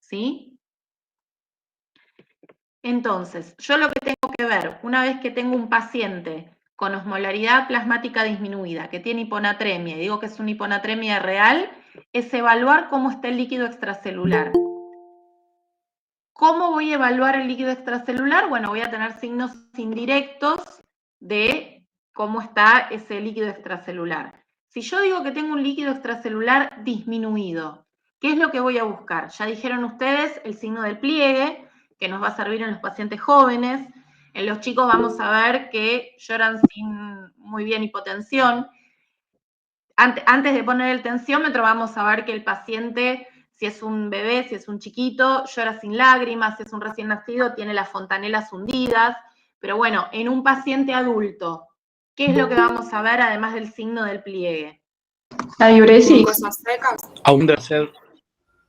¿sí? Entonces, yo lo que tengo que ver, una vez que tengo un paciente con osmolaridad plasmática disminuida, que tiene hiponatremia, y digo que es una hiponatremia real, es evaluar cómo está el líquido extracelular. ¿Cómo voy a evaluar el líquido extracelular? Bueno, voy a tener signos indirectos de cómo está ese líquido extracelular. Si yo digo que tengo un líquido extracelular disminuido, ¿qué es lo que voy a buscar? Ya dijeron ustedes el signo del pliegue, que nos va a servir en los pacientes jóvenes. En los chicos vamos a ver que lloran sin muy bien hipotensión. Antes de poner el tensiómetro vamos a ver que el paciente, si es un bebé, si es un chiquito, llora sin lágrimas, si es un recién nacido, tiene las fontanelas hundidas. Pero bueno, en un paciente adulto, ¿qué es lo que vamos a ver además del signo del pliegue? La diuresis. Cosas secas. Aún debe ser.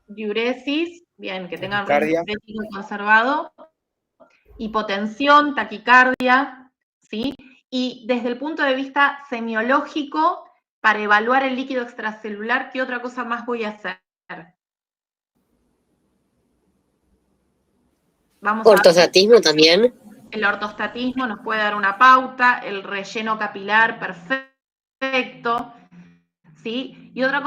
Diuresis, bien, que tengan Taquicardia. ritmo diurético conservado. Hipotensión, taquicardia, ¿sí? Y desde el punto de vista semiológico, para evaluar el líquido extracelular, ¿qué otra cosa más voy a hacer? Ortostatismo también. El ortostatismo nos puede dar una pauta, el relleno capilar perfecto, ¿sí? Y otra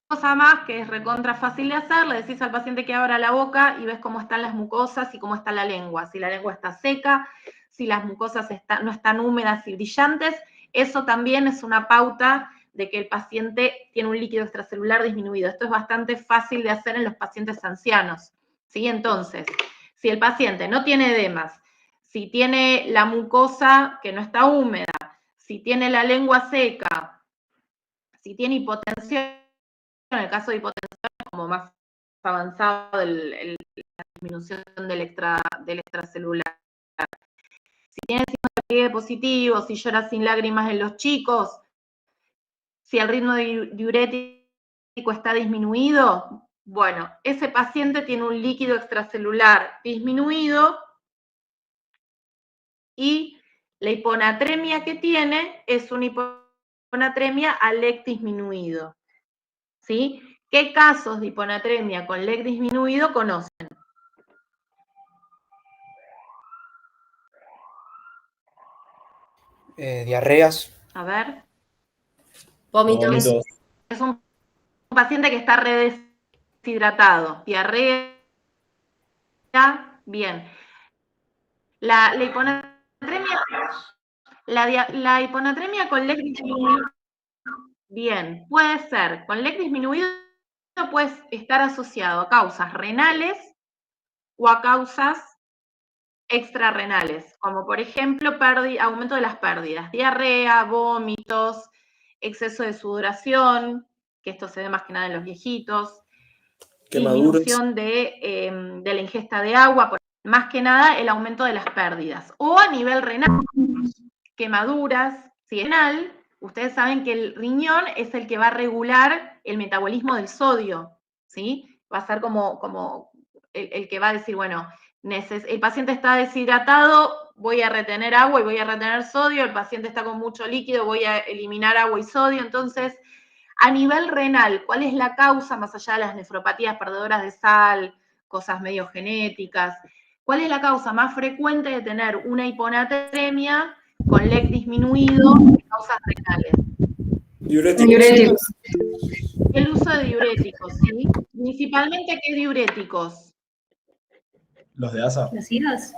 cosa más que es recontra fácil de hacer, le decís al paciente que abra la boca y ves cómo están las mucosas y cómo está la lengua, si la lengua está seca, si las mucosas no están húmedas y brillantes, eso también es una pauta de que el paciente tiene un líquido extracelular disminuido. Esto es bastante fácil de hacer en los pacientes ancianos, ¿sí? Entonces, si el paciente no tiene edemas, si tiene la mucosa que no está húmeda, si tiene la lengua seca, si tiene hipotensión, en el caso de hipotensión es como más avanzado la disminución del extracelular. Si tiene signos de pliegue positivo, si llora sin lágrimas en los chicos, si el ritmo diurético está disminuido, bueno, ese paciente tiene un líquido extracelular disminuido y la hiponatremia que tiene es una hiponatremia a LEC disminuido, ¿sí? ¿Qué casos de hiponatremia con LEC disminuido conocen? Diarreas. A ver. Vómitos. Es un paciente que está deshidratado. Diarrea. Bien. La hiponatremia con LEC disminuido. Bien. Puede ser. Con LEC disminuido puede estar asociado a causas renales o a causas extrarrenales, como por ejemplo aumento de las pérdidas, diarrea, vómitos, exceso de sudoración, que esto se ve más que nada en los viejitos, disminución de la ingesta de agua, más que nada el aumento de las pérdidas, o a nivel renal, quemaduras, si es renal, ustedes saben que el riñón es el que va a regular el metabolismo del sodio, ¿sí? Va a ser como el que va a decir, bueno, el paciente está deshidratado, voy a retener agua y voy a retener sodio, el paciente está con mucho líquido, voy a eliminar agua y sodio. Entonces, a nivel renal, ¿cuál es la causa, más allá de las nefropatías perdedoras de sal, cosas medio genéticas? ¿Cuál es la causa más frecuente de tener una hiponatremia con LEC disminuido de causas renales? Diuréticos. El uso de diuréticos, ¿sí? Principalmente, ¿qué diuréticos? Los de ASA. ¿Las idas?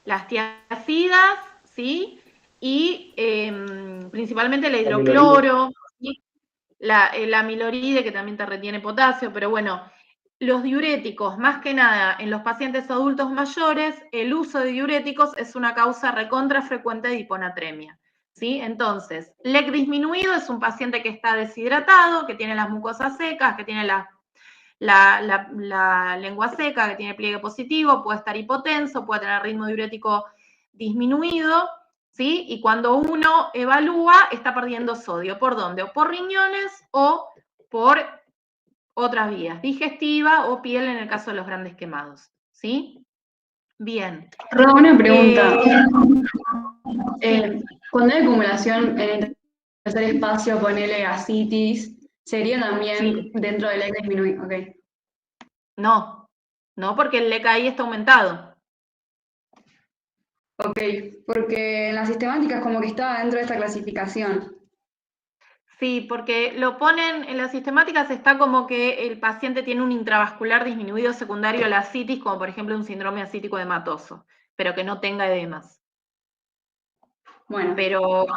Las tiazidas, ¿sí? Y principalmente el hidrocloro, ¿sí? El amiloride, que también te retiene potasio, pero bueno, los diuréticos, más que nada en los pacientes adultos mayores, el uso de diuréticos es una causa recontra frecuente de hiponatremia, ¿sí? Entonces, LEC disminuido es un paciente que está deshidratado, que tiene las mucosas secas, que tiene la lengua seca, que tiene pliegue positivo, puede estar hipotenso, puede tener ritmo diurético disminuido, ¿sí? Y cuando uno evalúa, está perdiendo sodio. ¿Por dónde? O por riñones o por otras vías, digestiva o piel en el caso de los grandes quemados, ¿sí? Bien. Rob, una pregunta. Sí. Cuando hay acumulación en el tercer espacio, ponele ascitis, ¿sería también Sí. dentro del EC disminuido? Ok. No, porque el LEC ahí está aumentado. Ok, porque en la sistemática es como que estaba dentro de esta clasificación. Sí, porque lo ponen en las sistemáticas, está como que el paciente tiene un intravascular disminuido secundario a la ascitis, como por ejemplo un síndrome ascítico hematoso, pero que no tenga edemas. Bueno. Pero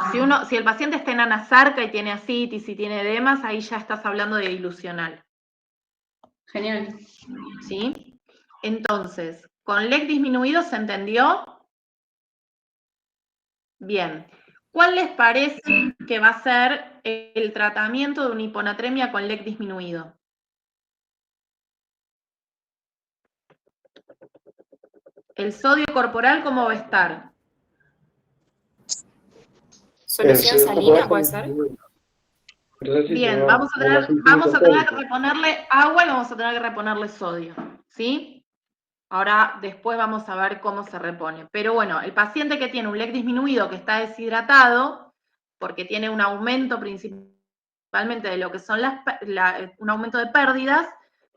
si el paciente está en anasarca y tiene ascitis y tiene edemas, ahí ya estás hablando de dilucional. Genial. ¿Sí? Entonces, ¿con LEC disminuido se entendió? Bien. ¿Cuál les parece que va a ser el tratamiento de una hiponatremia con LEC disminuido? ¿El sodio corporal cómo va a estar? ¿Solución salina puede ser? Bien, vamos a tener que reponerle agua y vamos a tener que reponerle sodio, ¿sí? Ahora, después vamos a ver cómo se repone. Pero bueno, el paciente que tiene un LEC disminuido, que está deshidratado, porque tiene un aumento principalmente de lo que son un aumento de pérdidas,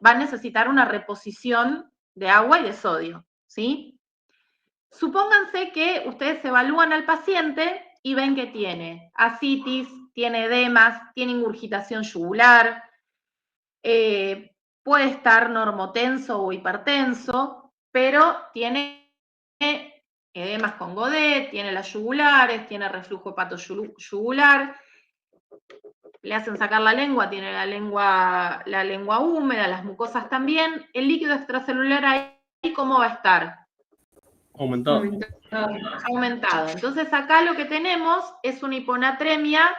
va a necesitar una reposición de agua y de sodio, ¿sí? Supónganse que ustedes evalúan al paciente y ven que tiene ascitis, tiene edemas, tiene ingurgitación yugular, puede estar normotenso o hipertenso, pero tiene edemas con Godet, tiene las yugulares, tiene reflujo hepatoyugular, le hacen sacar la lengua, tiene la lengua húmeda, las mucosas también. El líquido extracelular ahí, ¿cómo va a estar? Aumentado. Entonces acá lo que tenemos es una hiponatremia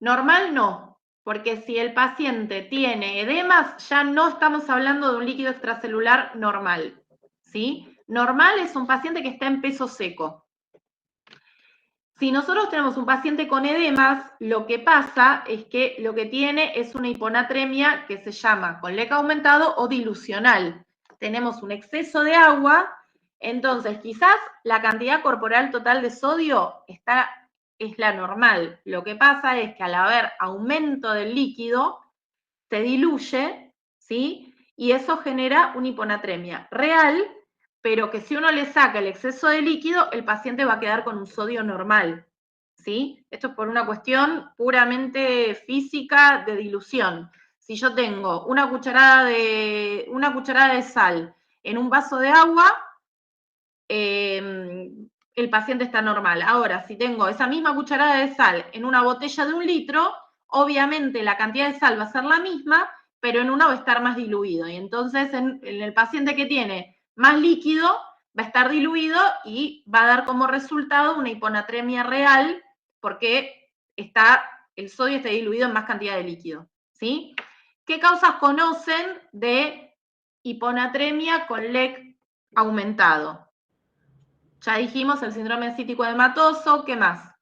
normal, no, porque si el paciente tiene edemas, ya no estamos hablando de un líquido extracelular normal, ¿sí? Normal es un paciente que está en peso seco. Si nosotros tenemos un paciente con edemas, lo que pasa es que lo que tiene es una hiponatremia que se llama con LEC aumentado o dilucional. Tenemos un exceso de agua, entonces quizás la cantidad corporal total de sodio es la normal. Lo que pasa es que al haber aumento del líquido, se diluye, ¿sí? Y eso genera una hiponatremia real, pero que si uno le saca el exceso de líquido, el paciente va a quedar con un sodio normal, ¿sí? Esto es por una cuestión puramente física de dilución. Si yo tengo una cucharada de sal en un vaso de agua, el paciente está normal. Ahora, si tengo esa misma cucharada de sal en una botella de 1 litro, obviamente la cantidad de sal va a ser la misma, pero en una va a estar más diluido. Y entonces en el paciente que tiene más líquido va a estar diluido y va a dar como resultado una hiponatremia real porque el sodio está diluido en más cantidad de líquido, ¿sí? ¿Qué causas conocen de hiponatremia con LEC aumentado? Ya dijimos el síndrome ascítico hematoso, ¿qué más?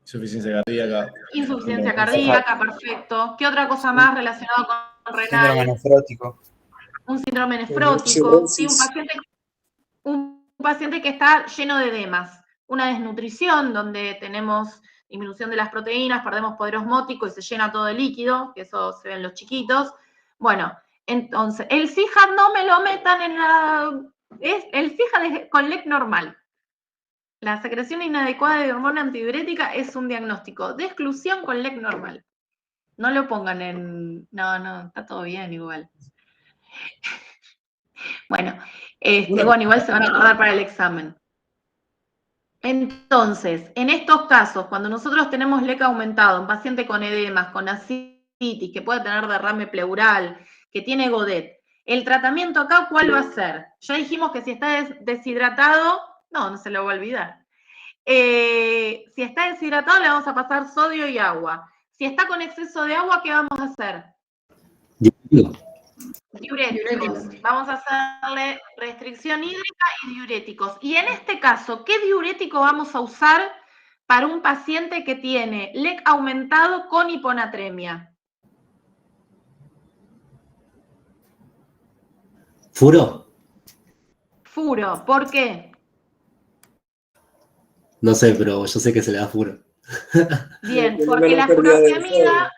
Insuficiencia cardíaca. Insuficiencia cardíaca, perfecto. ¿Qué otra cosa más relacionada con renal? Síndrome nefrótico. Un síndrome nefrótico, ¿sí? Un paciente que está lleno de edemas. Una desnutrición donde tenemos disminución de las proteínas, perdemos poder osmótico y se llena todo de líquido, que eso se ve en los chiquitos. Bueno, entonces, el CIJAD no me lo metan en la... el CIJAD es con LEC normal. La secreción inadecuada de hormona antidiurética es un diagnóstico de exclusión con LEC normal. No lo pongan en... No, está todo bien igual. Bueno, igual se van a acordar para el examen. Entonces, en estos casos, cuando nosotros tenemos LEC aumentado, un paciente con edemas, con ascitis, que puede tener derrame pleural, que tiene Godet, el tratamiento acá, ¿cuál va a ser? Ya dijimos que si está deshidratado, no se lo va a olvidar. Si está deshidratado, le vamos a pasar sodio y agua. Si está con exceso de agua, ¿qué vamos a hacer? Diuréticos. Vamos a hacerle restricción hídrica y diuréticos. Y en este caso, ¿qué diurético vamos a usar para un paciente que tiene LEC aumentado con hiponatremia? ¿Furo? Furo. ¿Por qué? No sé, pero yo sé que se le da furo. Bien, porque la furosemida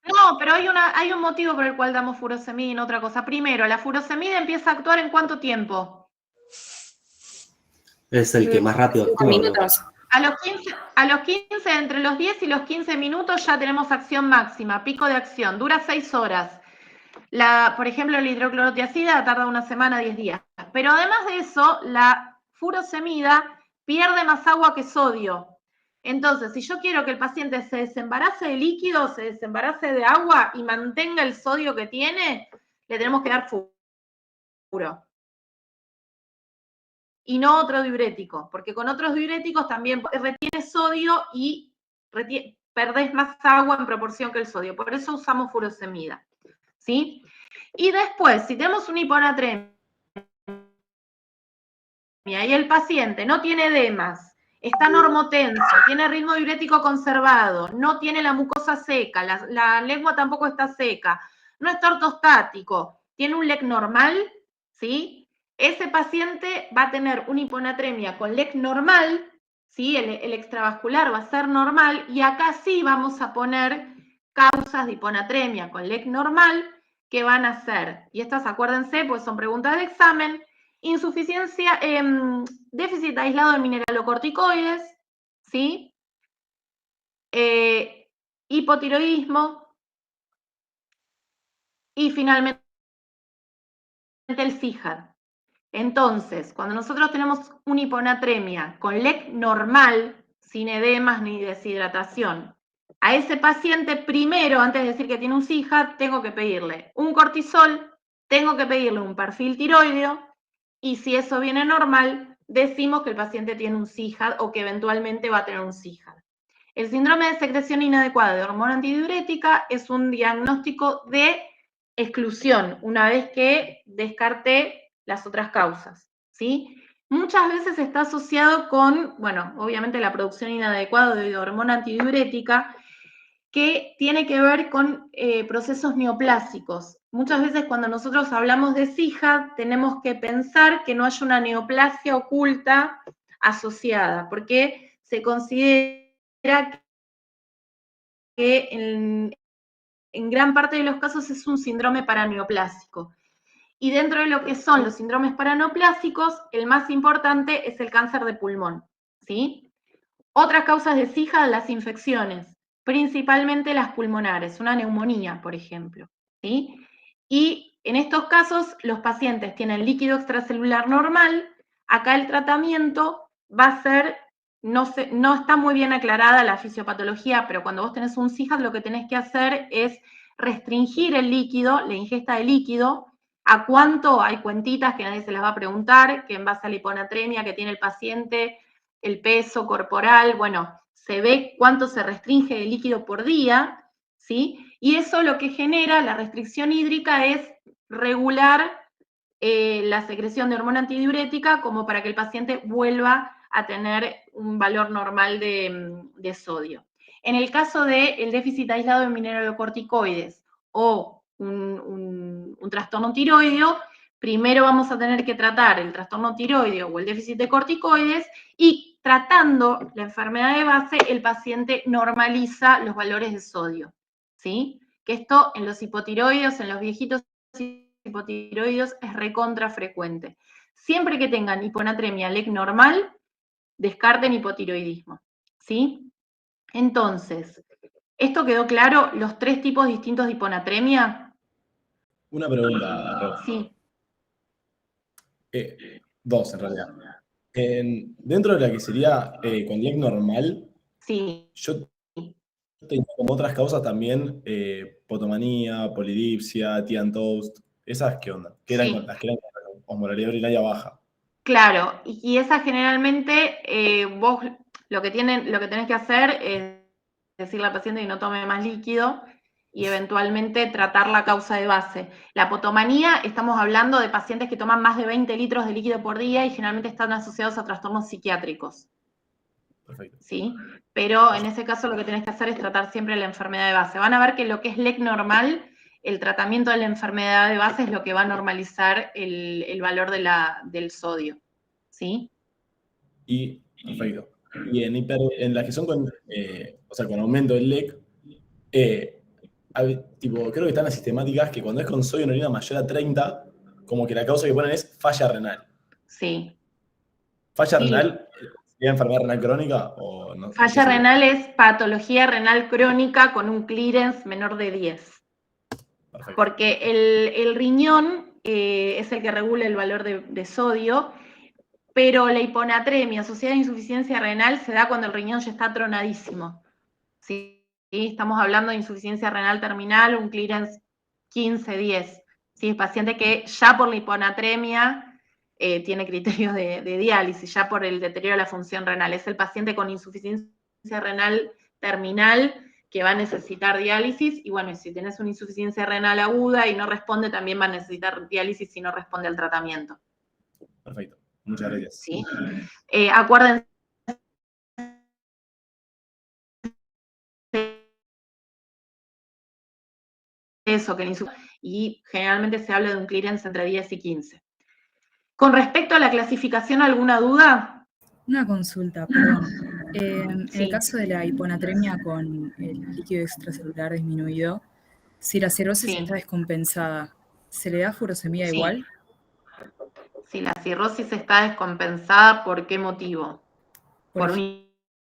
No, pero hay un motivo por el cual damos furosemida y no otra cosa. Primero, la furosemida empieza a actuar ¿en cuánto tiempo? Es el que más rápido 5 actúa, ¿no? minutos. A los 15, entre los 10 y los 15 minutos ya tenemos acción máxima, pico de acción, dura 6 horas. Por ejemplo, la hidroclorotiazida tarda una semana, 10 días. Pero además de eso, la furosemida pierde más agua que sodio. Entonces, si yo quiero que el paciente se desembarace de líquido, se desembarace de agua y mantenga el sodio que tiene, le tenemos que dar furo. Y no otro diurético, porque con otros diuréticos también retiene sodio y perdés más agua en proporción que el sodio. Por eso usamos furosemida, ¿sí? Y después, si tenemos una hiponatremia y el paciente no tiene edemas, está normotenso, tiene ritmo diurético conservado, no tiene la mucosa seca, la lengua tampoco está seca, no está ortostático, tiene un LEC normal, ¿sí? Ese paciente va a tener una hiponatremia con LEC normal, ¿sí? El extravascular va a ser normal, y acá sí vamos a poner causas de hiponatremia con LEC normal, que van a ser, y estas acuérdense, pues son preguntas de examen, insuficiencia, déficit aislado de mineralocorticoides, ¿sí? Hipotiroidismo y finalmente el CIJAD. Entonces, cuando nosotros tenemos una hiponatremia con LEC normal, sin edemas ni deshidratación, a ese paciente primero, antes de decir que tiene un CIJAD, tengo que pedirle un cortisol, tengo que pedirle un perfil tiroideo, y si eso viene normal, decimos que el paciente tiene un CIJAD o que eventualmente va a tener un CIJAD. El síndrome de secreción inadecuada de hormona antidiurética es un diagnóstico de exclusión, una vez que descarté las otras causas, ¿sí? Muchas veces está asociado con, bueno, obviamente la producción inadecuada de hormona antidiurética, que tiene que ver con procesos neoplásicos. Muchas veces cuando nosotros hablamos de CIJAD tenemos que pensar que no haya una neoplasia oculta asociada, porque se considera que en gran parte de los casos es un síndrome paraneoplásico. Y dentro de lo que son los síndromes paraneoplásicos, el más importante es el cáncer de pulmón, ¿sí? Otras causas de CIJAD, las infecciones, principalmente las pulmonares, una neumonía, por ejemplo, ¿sí? Y en estos casos, los pacientes tienen líquido extracelular normal, acá el tratamiento va a ser, no está muy bien aclarada la fisiopatología, pero cuando vos tenés un CIJAD, lo que tenés que hacer es restringir el líquido, la ingesta de líquido. ¿A cuánto? Hay cuentitas que nadie se las va a preguntar, que en base a la hiponatremia que tiene el paciente, el peso corporal, bueno, se ve cuánto se restringe de líquido por día, ¿sí? Y eso lo que genera, la restricción hídrica, es regular la secreción de hormona antidiurética como para que el paciente vuelva a tener un valor normal de sodio. En el caso del déficit aislado de mineralocorticoides o un trastorno tiroideo, primero vamos a tener que tratar el trastorno tiroideo o el déficit de corticoides, y tratando la enfermedad de base, el paciente normaliza los valores de sodio, ¿sí? Que esto en los hipotiroideos, en los viejitos hipotiroideos, es recontra frecuente. Siempre que tengan hiponatremia LEC normal, descarten hipotiroidismo, ¿sí? Entonces, ¿esto quedó claro? ¿Los 3 tipos distintos de hiponatremia? Una pregunta, Ro. Sí. Dos, en realidad. Dentro de la que sería con LEC normal, Sí. yo tengo como otras causas también, potomanía, polidipsia, Tian Toast. ¿Esas qué onda? ¿Qué eran Sí. las que eran con osmolaridad urinaria baja? Claro, y esa generalmente vos lo que tenés que hacer es decirle al paciente que no tome más líquido y eventualmente tratar la causa de base. La potomanía, estamos hablando de pacientes que toman más de 20 litros de líquido por día y generalmente están asociados a trastornos psiquiátricos. Perfecto. ¿Sí? Pero en ese caso lo que tenés que hacer es tratar siempre la enfermedad de base. Van a ver que lo que es LEC normal, el tratamiento de la enfermedad de base es lo que va a normalizar el valor del sodio. ¿Sí? Perfecto. Y en las que son con, o sea, con aumento del LEC, tipo, creo que están las sistemáticas que cuando es con sodio en orina mayor a 30, como que la causa que ponen es falla renal. Sí. ¿Falla Sí. renal sería enfermedad renal crónica o no? Falla renal es patología renal crónica con un clearance menor de 10. Perfecto. Porque el riñón es el que regula el valor de sodio, pero la hiponatremia asociada a insuficiencia renal se da cuando el riñón ya está tronadísimo. ¿Sí? Estamos hablando de insuficiencia renal terminal, un clearance 15-10. ¿Sí? Es paciente que ya por la hiponatremia tiene criterios de diálisis, ya por el deterioro de la función renal. Es el paciente con insuficiencia renal terminal que va a necesitar diálisis, y bueno, si tenés una insuficiencia renal aguda y no responde, también va a necesitar diálisis si no responde al tratamiento. Perfecto, muchas gracias. ¿Sí? Acuérdense eso, que y generalmente se habla de un clearance entre 10 y 15. Con respecto a la clasificación, ¿alguna duda? Una consulta, perdón. En Sí. el caso de la hiponatremia con el líquido extracelular disminuido, si la cirrosis Sí. está descompensada, ¿se le da furosemida Sí. igual? Si la cirrosis está descompensada, ¿por qué motivo? ¿Por una ejemplo,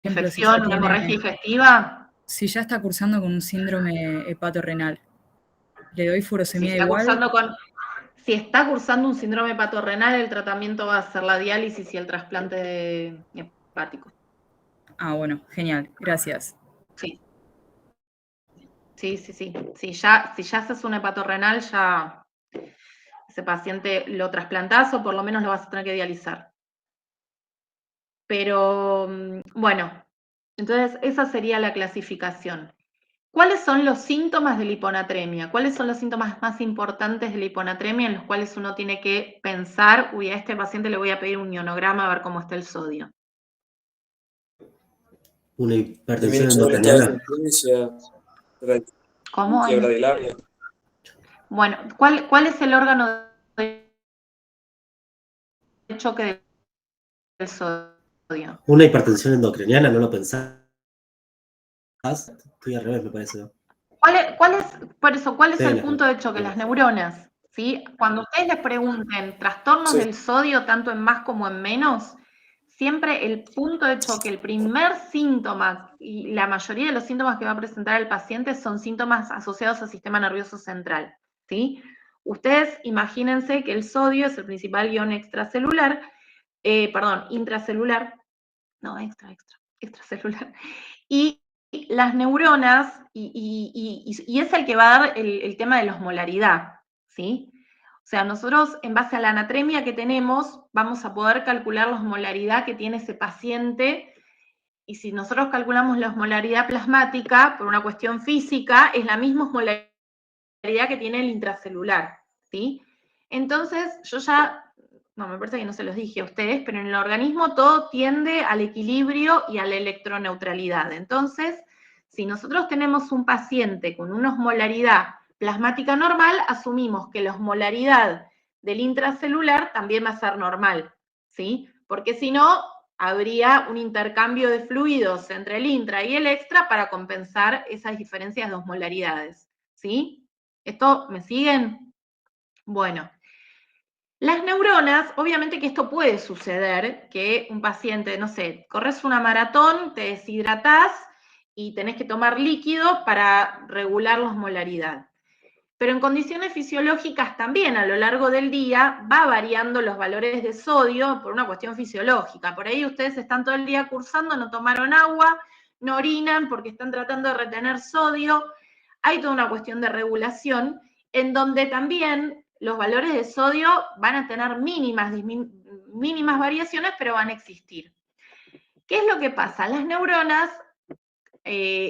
si infección, ya una tiene- hemorragia digestiva? Si ya está cursando con un síndrome hepatorrenal, ¿le doy Si furosemida está igual? si está cursando un síndrome hepatorrenal, el tratamiento va a ser la diálisis y el trasplante hepático. Ah, bueno, genial, gracias. Sí. Sí. Si ya haces un hepatorrenal, ya ese paciente lo trasplantás o por lo menos lo vas a tener que dializar. Pero, bueno, entonces esa sería la clasificación. ¿Cuáles son los síntomas de la hiponatremia? ¿Cuáles son los síntomas más importantes de la hiponatremia en los cuales uno tiene que pensar, uy, a este paciente le voy a pedir un ionograma a ver cómo está el sodio? Una hipertensión endocrinal. ¿Cómo? Bueno, ¿cuál es el órgano de choque del sodio? Una hipertensión endocriniana, ¿no lo pensás? Estoy al revés, me parece, ¿no? ¿Cuál es el Sí, punto de choque? Las neuronas, ¿sí? Cuando ustedes les pregunten trastornos del sodio, tanto en más como en menos, siempre el punto de choque, el primer síntoma, y la mayoría de los síntomas que va a presentar el paciente son síntomas asociados al sistema nervioso central, ¿sí? Ustedes imagínense que el sodio es el principal ion extracelular, intracelular, no, extracelular, y las neuronas, y es el que va a dar el tema de la osmolaridad, ¿sí? O sea, nosotros en base a la anatremia que tenemos, vamos a poder calcular la osmolaridad que tiene ese paciente, y si nosotros calculamos la osmolaridad plasmática, por una cuestión física, es la misma osmolaridad que tiene el intracelular, ¿sí? Entonces, me parece que no se los dije a ustedes, pero en el organismo todo tiende al equilibrio y a la electroneutralidad. Entonces, si nosotros tenemos un paciente con una osmolaridad plasmática normal, asumimos que la osmolaridad del intracelular también va a ser normal, ¿sí? Porque si no, habría un intercambio de fluidos entre el intra y el extra para compensar esas diferencias de osmolaridades, ¿sí? ¿Esto me siguen? Bueno. Las neuronas, obviamente que esto puede suceder, que un paciente, no sé, corres una maratón, te deshidratás y tenés que tomar líquido para regular la osmolaridad. Pero en condiciones fisiológicas también a lo largo del día va variando los valores de sodio por una cuestión fisiológica. Por ahí ustedes están todo el día cursando, no tomaron agua, no orinan porque están tratando de retener sodio. Hay toda una cuestión de regulación en donde también los valores de sodio van a tener mínimas variaciones, pero van a existir. ¿Qué es lo que pasa? Las neuronas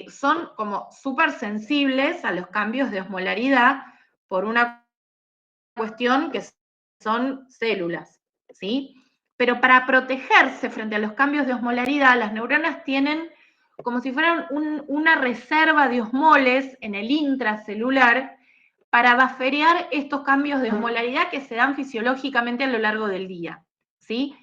son como súper sensibles a los cambios de osmolaridad por una cuestión que son células, ¿sí? Pero para protegerse frente a los cambios de osmolaridad, las neuronas tienen como si fueran una reserva de osmoles en el intracelular para bufferear estos cambios de osmolaridad que se dan fisiológicamente a lo largo del día, ¿sí?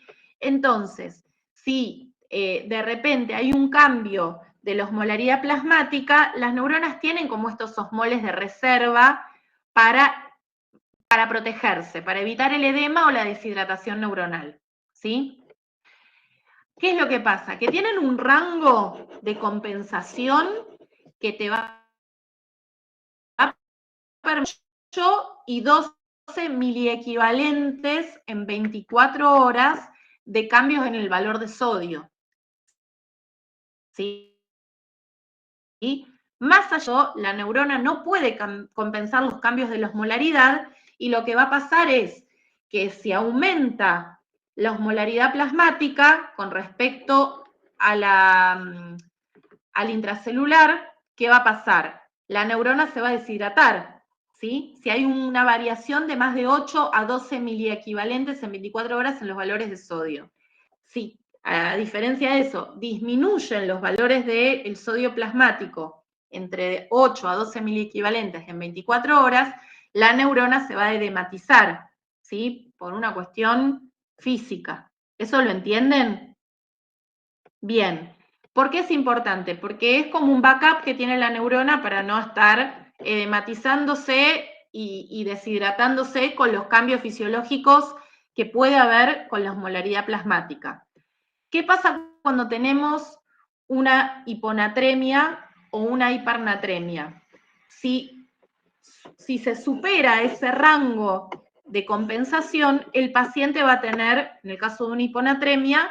Entonces, si de repente hay un cambio de la osmolaridad plasmática, las neuronas tienen como estos osmoles de reserva para protegerse, para evitar el edema o la deshidratación neuronal, ¿sí? ¿Qué es lo que pasa? Que tienen un rango de compensación que te va a permitir 8 y 12 miliequivalentes en 24 horas de cambios en el valor de sodio, ¿sí? Más allá, la neurona no puede compensar los cambios de la osmolaridad y lo que va a pasar es que si aumenta la osmolaridad plasmática con respecto al intracelular, ¿qué va a pasar? La neurona se va a deshidratar, ¿sí? Si hay una variación de más de 8 a 12 miliequivalentes en 24 horas en los valores de sodio. Si, a diferencia de eso, disminuyen los valores del sodio plasmático entre 8 a 12 miliequivalentes en 24 horas, la neurona se va a edematizar, ¿sí? Por una cuestión física. ¿Eso lo entienden? Bien. ¿Por qué es importante? Porque es como un backup que tiene la neurona para no estar edematizándose y deshidratándose con los cambios fisiológicos que puede haber con la osmolaridad plasmática. ¿Qué pasa cuando tenemos una hiponatremia o una hipernatremia? Si se supera ese rango de compensación, el paciente va a tener, en el caso de una hiponatremia,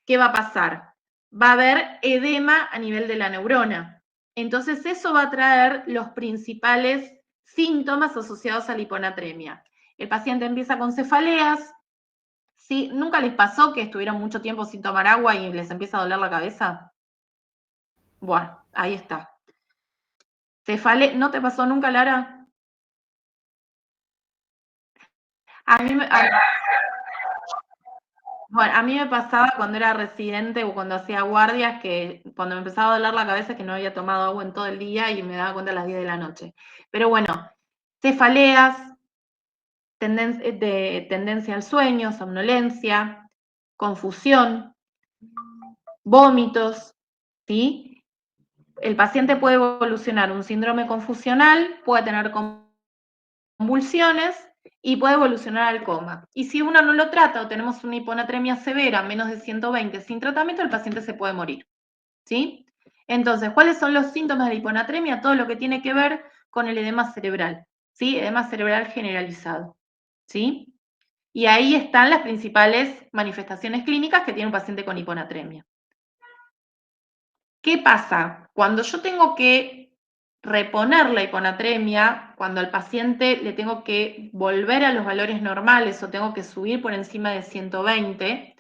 ¿qué va a pasar? Va a haber edema a nivel de la neurona. Entonces eso va a traer los principales síntomas asociados a la hiponatremia. El paciente empieza con cefaleas. ¿Sí? ¿Nunca les pasó que estuvieron mucho tiempo sin tomar agua y les empieza a doler la cabeza? Bueno, ahí está. ¿No te pasó nunca, Lara? A mí me pasaba cuando era residente o cuando hacía guardias, que cuando me empezaba a doler la cabeza que no había tomado agua en todo el día y me daba cuenta a las 10 de la noche. Pero bueno, cefaleas, tendencia al sueño, somnolencia, confusión, vómitos, ¿sí? El paciente puede evolucionar un síndrome confusional, puede tener convulsiones y puede evolucionar al coma. Y si uno no lo trata o tenemos una hiponatremia severa, menos de 120, sin tratamiento, el paciente se puede morir, ¿sí? Entonces, ¿cuáles son los síntomas de la hiponatremia? Todo lo que tiene que ver con el edema cerebral, ¿sí? Edema cerebral generalizado, ¿sí? Y ahí están las principales manifestaciones clínicas que tiene un paciente con hiponatremia. ¿Qué pasa? Cuando yo tengo que reponer la hiponatremia, cuando al paciente le tengo que volver a los valores normales o tengo que subir por encima de 120,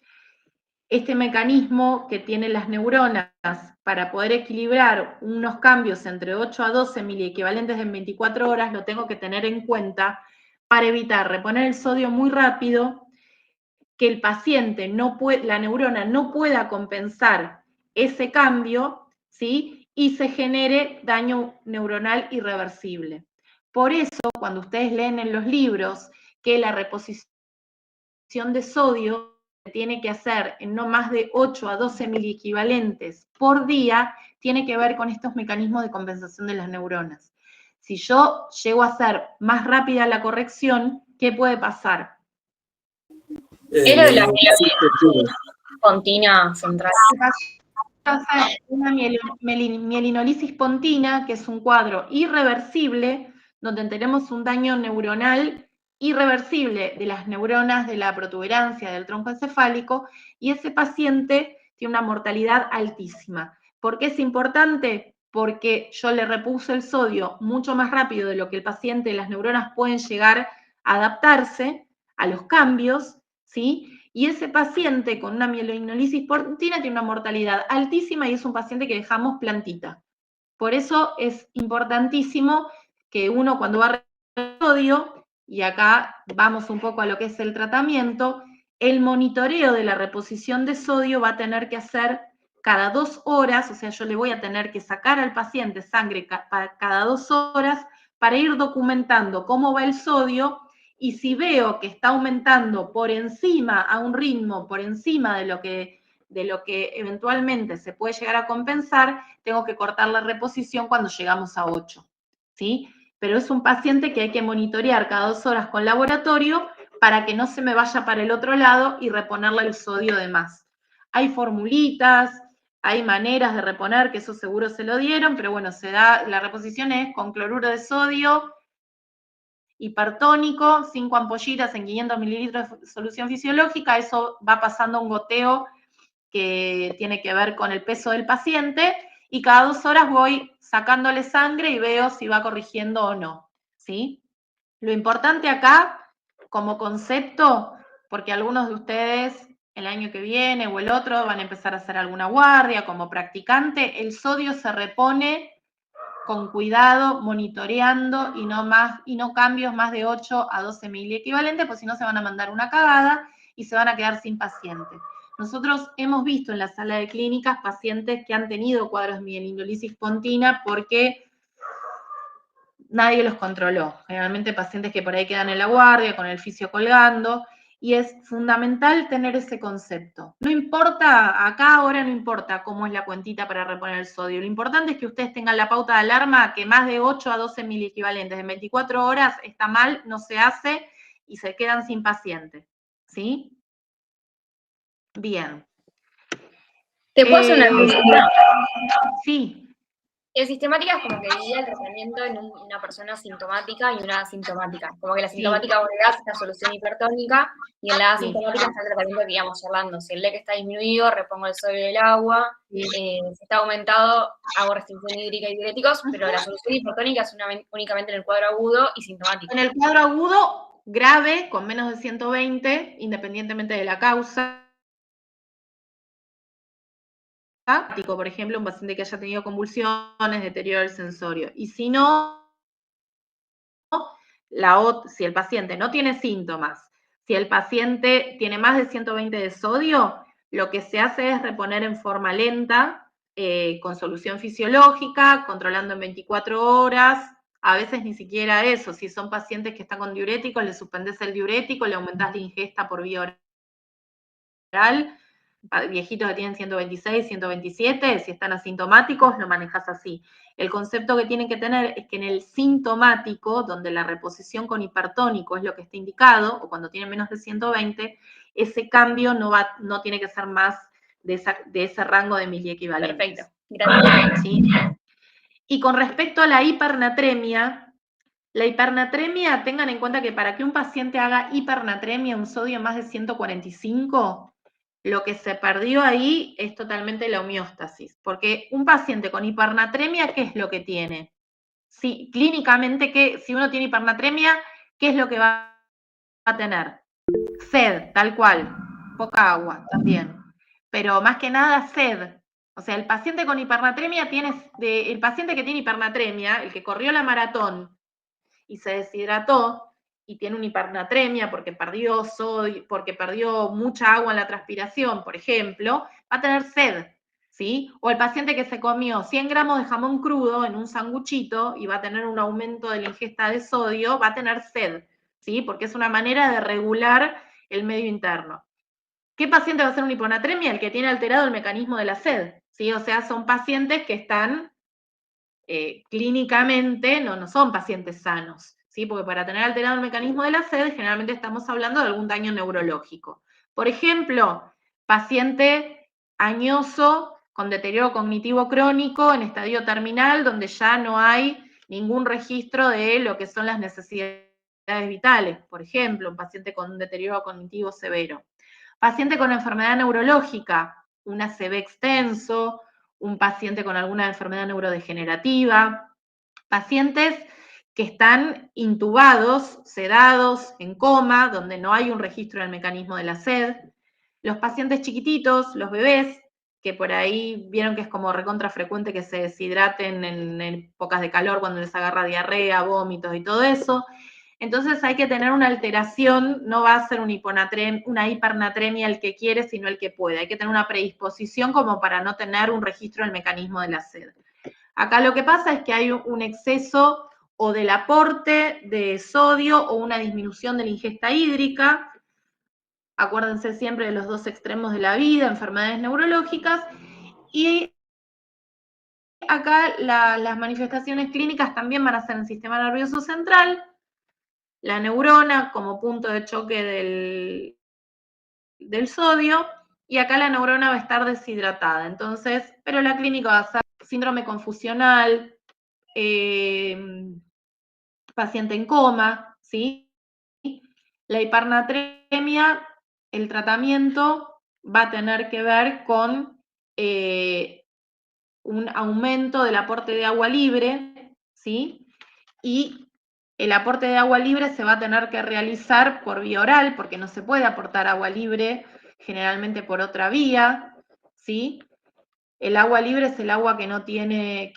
este mecanismo que tienen las neuronas para poder equilibrar unos cambios entre 8 a 12 miliequivalentes en 24 horas, lo tengo que tener en cuenta para evitar reponer el sodio muy rápido, que el paciente la neurona no pueda compensar ese cambio, ¿sí? Y se genere daño neuronal irreversible. Por eso, cuando ustedes leen en los libros que la reposición de sodio se tiene que hacer en no más de 8 a 12 miliequivalentes por día, tiene que ver con estos mecanismos de compensación de las neuronas. Si yo llego a hacer más rápida la corrección, ¿qué puede pasar? Era de la pontina central. Una mielinolisis pontina, que es un cuadro irreversible, donde tenemos un daño neuronal irreversible de las neuronas de la protuberancia del tronco encefálico, y ese paciente tiene una mortalidad altísima. ¿Por qué es importante? Porque yo le repuse el sodio mucho más rápido de lo que el paciente, las neuronas pueden llegar a adaptarse a los cambios, ¿sí? Y ese paciente con una mielinolisis pontina tiene una mortalidad altísima y es un paciente que dejamos plantita. Por eso es importantísimo que uno, cuando va a reponer sodio, y acá vamos un poco a lo que es el tratamiento, el monitoreo de la reposición de sodio va a tener que hacer cada 2 horas, o sea, yo le voy a tener que sacar al paciente sangre cada 2 horas para ir documentando cómo va el sodio. Y si veo que está aumentando por encima, a un ritmo por encima de de lo que eventualmente se puede llegar a compensar, tengo que cortar la reposición cuando llegamos a 8, ¿sí? Pero es un paciente que hay que monitorear cada 2 horas con laboratorio para que no se me vaya para el otro lado y reponerle el sodio de más. Hay formulitas, hay maneras de reponer, que eso seguro se lo dieron, pero bueno, la reposición es con cloruro de sodio, hipertónico, 5 ampollitas en 500 mililitros de solución fisiológica, eso va pasando un goteo que tiene que ver con el peso del paciente, y cada 2 horas voy sacándole sangre y veo si va corrigiendo o no, ¿sí? Lo importante acá, como concepto, porque algunos de ustedes el año que viene o el otro van a empezar a hacer alguna guardia como practicante, el sodio se repone con cuidado, monitoreando y no cambios más de 8 a 12 miliequivalentes, pues si no se van a mandar una cagada y se van a quedar sin pacientes. Nosotros hemos visto en la sala de clínicas pacientes que han tenido cuadros de mielindolisis pontina porque nadie los controló. Generalmente pacientes que por ahí quedan en la guardia, con el fisio colgando, y es fundamental tener ese concepto. No importa, acá ahora no importa cómo es la cuentita para reponer el sodio, lo importante es que ustedes tengan la pauta de alarma que más de 8 a 12 miliequivalentes en 24 horas está mal, no se hace, y se quedan sin paciente, ¿sí? Bien. ¿Te puedo hacer una consulta? Sí. En sistemática es como que divide el tratamiento en una persona sintomática y una asintomática. Como que la sintomática vos le das esta solución hipertónica y en la asintomática está el tratamiento que íbamos charlando. Si el leque está disminuido, repongo el sodio del agua. Si está aumentado, hago restricción hídrica y diuréticos, pero la solución hipertónica es únicamente en el cuadro agudo y sintomático. En el cuadro agudo, grave, con menos de 120, independientemente de la causa. Por ejemplo, un paciente que haya tenido convulsiones, deterioro del sensorio. Y si no, si el paciente no tiene síntomas, si el paciente tiene más de 120 de sodio, lo que se hace es reponer en forma lenta, con solución fisiológica, controlando en 24 horas. A veces ni siquiera eso. Si son pacientes que están con diuréticos, le suspendés el diurético, le aumentás la ingesta por vía oral. Viejitos que tienen 126, 127, si están asintomáticos, lo manejas así. El concepto que tienen que tener es que en el sintomático, donde la reposición con hipertónico es lo que está indicado, o cuando tienen menos de 120, ese cambio no tiene que ser más de ese rango de miliequivalentes. Perfecto, gracias. ¿Sí? Y con respecto a la hipernatremia, tengan en cuenta que para que un paciente haga hipernatremia, un sodio más de 145, lo que se perdió ahí es totalmente la homeostasis, porque un paciente con hipernatremia, ¿qué es lo que tiene? Sí, clínicamente, si uno tiene hipernatremia, ¿qué es lo que va a tener? Sed, tal cual, poca agua también, pero más que nada sed. O sea, el paciente con hipernatremia el paciente que tiene hipernatremia, el que corrió la maratón y se deshidrató, y tiene una hipernatremia porque perdió sodio, porque perdió mucha agua en la transpiración, por ejemplo, va a tener sed, ¿sí? O el paciente que se comió 100 gramos de jamón crudo en un sanguchito y va a tener un aumento de la ingesta de sodio, va a tener sed, ¿sí? Porque es una manera de regular el medio interno. ¿Qué paciente va a hacer una hiponatremia? El que tiene alterado el mecanismo de la sed, ¿sí? O sea, son pacientes que están clínicamente, no son pacientes sanos, ¿sí? Porque para tener alterado el mecanismo de la sed, generalmente estamos hablando de algún daño neurológico. Por ejemplo, paciente añoso con deterioro cognitivo crónico en estadio terminal, donde ya no hay ningún registro de lo que son las necesidades vitales. Por ejemplo, un paciente con un deterioro cognitivo severo. Paciente con enfermedad neurológica, un ACV extenso, un paciente con alguna enfermedad neurodegenerativa, pacientes que están intubados, sedados, en coma, donde no hay un registro del mecanismo de la sed, los pacientes chiquititos, los bebés, que por ahí vieron que es como recontra frecuente que se deshidraten en épocas de calor cuando les agarra diarrea, vómitos y todo eso. Entonces hay que tener una alteración, no va a ser una hipernatremia el que quiere, sino el que puede. Hay que tener una predisposición como para no tener un registro del mecanismo de la sed. Acá lo que pasa es que hay un exceso o del aporte de sodio o una disminución de la ingesta hídrica. Acuérdense siempre de los dos extremos de la vida, enfermedades neurológicas, y acá las manifestaciones clínicas también van a ser en el sistema nervioso central, la neurona como punto de choque del sodio, y acá la neurona va a estar deshidratada. Entonces, pero la clínica va a ser síndrome confusional, paciente en coma, ¿sí? La hipernatremia, el tratamiento va a tener que ver con un aumento del aporte de agua libre, ¿sí? Y el aporte de agua libre se va a tener que realizar por vía oral, porque no se puede aportar agua libre generalmente por otra vía, ¿sí? El agua libre es el agua que no tiene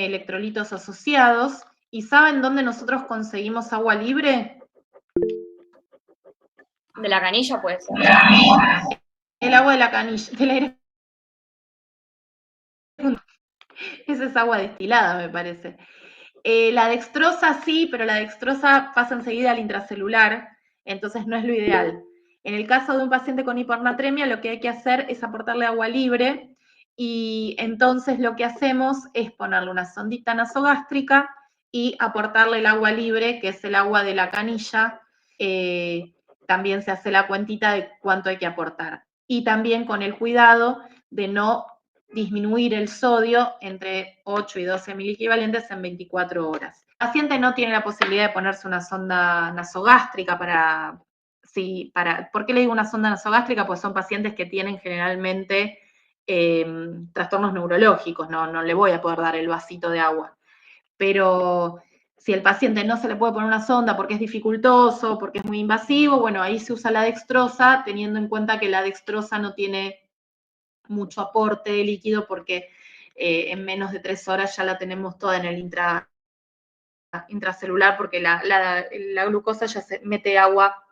electrolitos asociados. ¿Y saben dónde nosotros conseguimos agua libre? De la canilla, pues. El agua de la canilla, del aire. Esa es agua destilada, me parece. La dextrosa sí, pero la dextrosa pasa enseguida al intracelular, entonces no es lo ideal. En el caso de un paciente con hipernatremia, lo que hay que hacer es aportarle agua libre, y entonces lo que hacemos es ponerle una sondita nasogástrica y aportarle el agua libre, que es el agua de la canilla. También se hace la cuentita de cuánto hay que aportar. Y también con el cuidado de no disminuir el sodio entre 8 y 12 miliequivalentes en 24 horas. El paciente no tiene la posibilidad de ponerse una sonda nasogástrica ¿por qué le digo una sonda nasogástrica? Pues son pacientes que tienen generalmente trastornos neurológicos, no le voy a poder dar el vasito de agua. Pero si el paciente no se le puede poner una sonda porque es dificultoso, porque es muy invasivo, bueno, ahí se usa la dextrosa, teniendo en cuenta que la dextrosa no tiene mucho aporte de líquido, porque en menos de 3 horas ya la tenemos toda en el intracelular, porque la glucosa ya se mete agua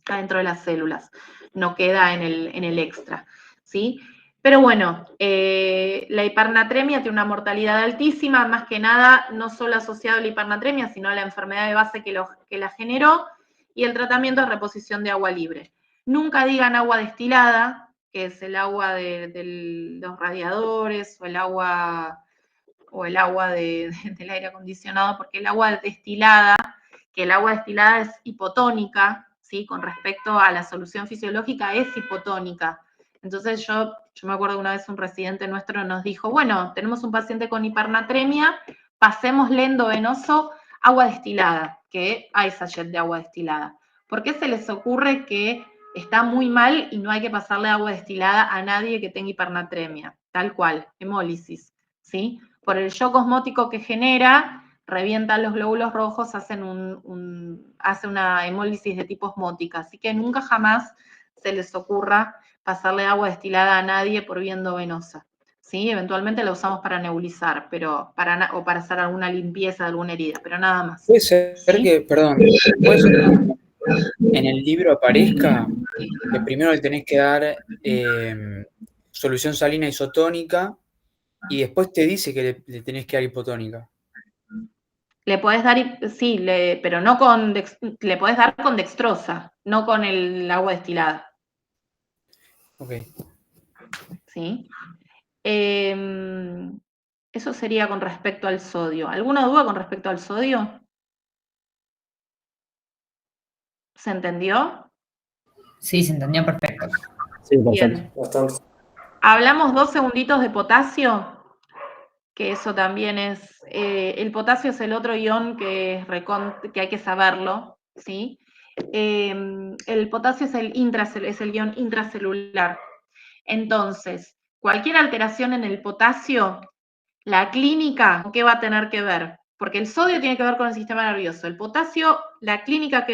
adentro de las células, no queda en el extra, ¿sí? Pero bueno, la hipernatremia tiene una mortalidad altísima, más que nada no solo asociado a la hipernatremia, sino a la enfermedad de base que la generó, y el tratamiento es reposición de agua libre. Nunca digan agua destilada, que es el agua de los radiadores, o el agua del aire acondicionado, porque el agua destilada, que el agua destilada es hipotónica, ¿sí? Con respecto a la solución fisiológica, es hipotónica. Entonces yo me acuerdo que una vez un residente nuestro nos dijo, bueno, tenemos un paciente con hipernatremia, pasémosle endovenoso agua destilada, que hay sachet de agua destilada. ¿Por qué se les ocurre que está muy mal y no hay que pasarle agua destilada a nadie que tenga hipernatremia? Tal cual, hemólisis, ¿sí? Por el shock osmótico que genera, revientan los glóbulos rojos, hace una hemólisis de tipo osmótica. Así que nunca jamás se les ocurra pasarle agua destilada a nadie por vía endovenosa, ¿sí? Eventualmente la usamos para nebulizar, o para hacer alguna limpieza de alguna herida, pero nada más. Puede ser que, perdón, puede ser que en el libro aparezca que primero le tenés que dar solución salina isotónica y después te dice que le tenés que dar hipotónica. Le podés dar, sí, pero no le podés dar con dextrosa, no con el agua destilada. Ok. ¿Sí? Eso sería con respecto al sodio. ¿Alguna duda con respecto al sodio? ¿Se entendió? Sí, se entendió perfecto. Sí, Bien. bastante. Hablamos 2 segunditos de potasio, que eso también es, el potasio es el otro ion que hay que saberlo, ¿sí? El potasio es el ion intracelular. Entonces, cualquier alteración en el potasio, la clínica, ¿con qué va a tener que ver? Porque el sodio tiene que ver con el sistema nervioso. El potasio, la clínica,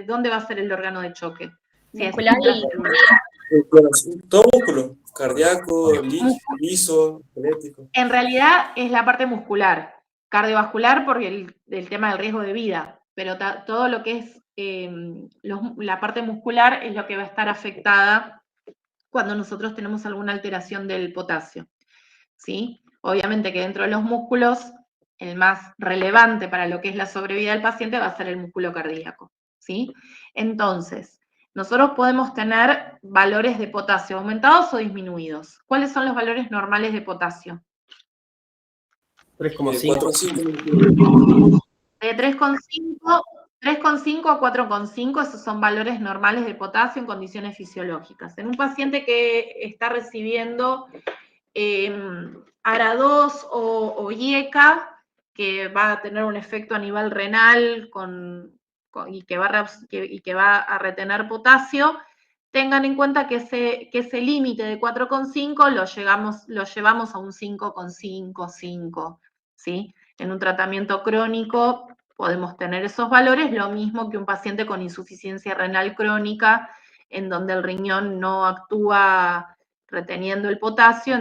¿dónde va a ser el órgano de choque? Muscular y Todo músculo, cardíaco, liso, esquelético. En realidad es la parte muscular, cardiovascular porque el tema del riesgo de vida, pero todo lo que es la parte muscular es lo que va a estar afectada cuando nosotros tenemos alguna alteración del potasio, ¿sí? Obviamente que dentro de los músculos, el más relevante para lo que es la sobrevida del paciente va a ser el músculo cardíaco, ¿sí? Entonces, nosotros podemos tener valores de potasio aumentados o disminuidos. ¿Cuáles son los valores normales de potasio? 4,5. De 3,5 a 4,5, esos son valores normales de potasio en condiciones fisiológicas. En un paciente que está recibiendo ARA2 o IECA, que va a tener un efecto a nivel renal y que va a retener potasio, tengan en cuenta que ese límite de 4,5 lo llevamos a un 5,5, 5, ¿sí? En un tratamiento crónico podemos tener esos valores, lo mismo que un paciente con insuficiencia renal crónica, en donde el riñón no actúa reteniendo el potasio,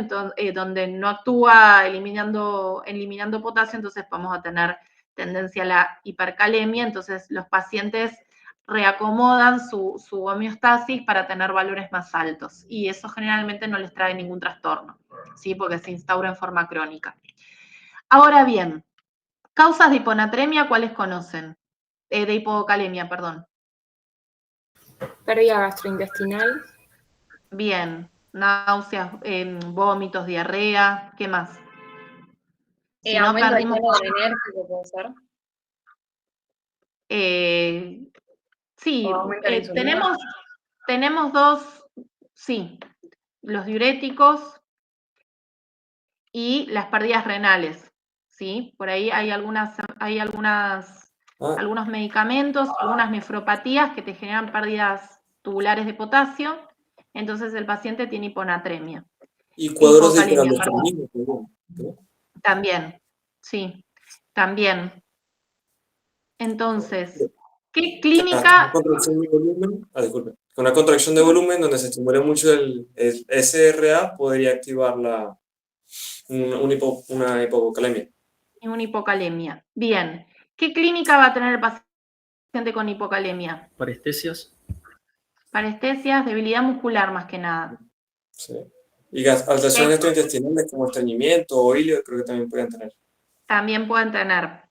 donde no actúa eliminando potasio, entonces vamos a tener tendencia a la hipercalemia, entonces los pacientes reacomodan su homeostasis para tener valores más altos, y eso generalmente no les trae ningún trastorno, ¿sí? Porque se instaura en forma crónica. Ahora bien, causas de hiponatremia, ¿cuáles conocen? De hipocalemia, perdón. Pérdida gastrointestinal. Bien, náuseas, vómitos, diarrea, ¿qué más? Si no Aumento del perdimos... tono adrenérgico, ¿puede ser? Sí, ¿O aumento de la insulina? tenemos dos, sí, los diuréticos y las pérdidas renales, ¿sí? Por ahí hay algunos medicamentos, algunas nefropatías que te generan pérdidas tubulares de potasio, entonces el paciente tiene hiponatremia. Y cuadros de Hipocalemia, hiperaldosteronismo, ¿no? También, sí, también. Entonces, ¿qué clínica? Una contracción de volumen, disculpe. Una contracción de volumen donde se estimule mucho el SRA podría activar una hipocalemia. Una hipocalemia. Bien. ¿Qué clínica va a tener el paciente con hipocalemia? Parestesias. Parestesias, debilidad muscular más que nada. Sí. Y alteraciones gastrointestinales como estreñimiento o hílio, creo que también pueden tener. También pueden tener.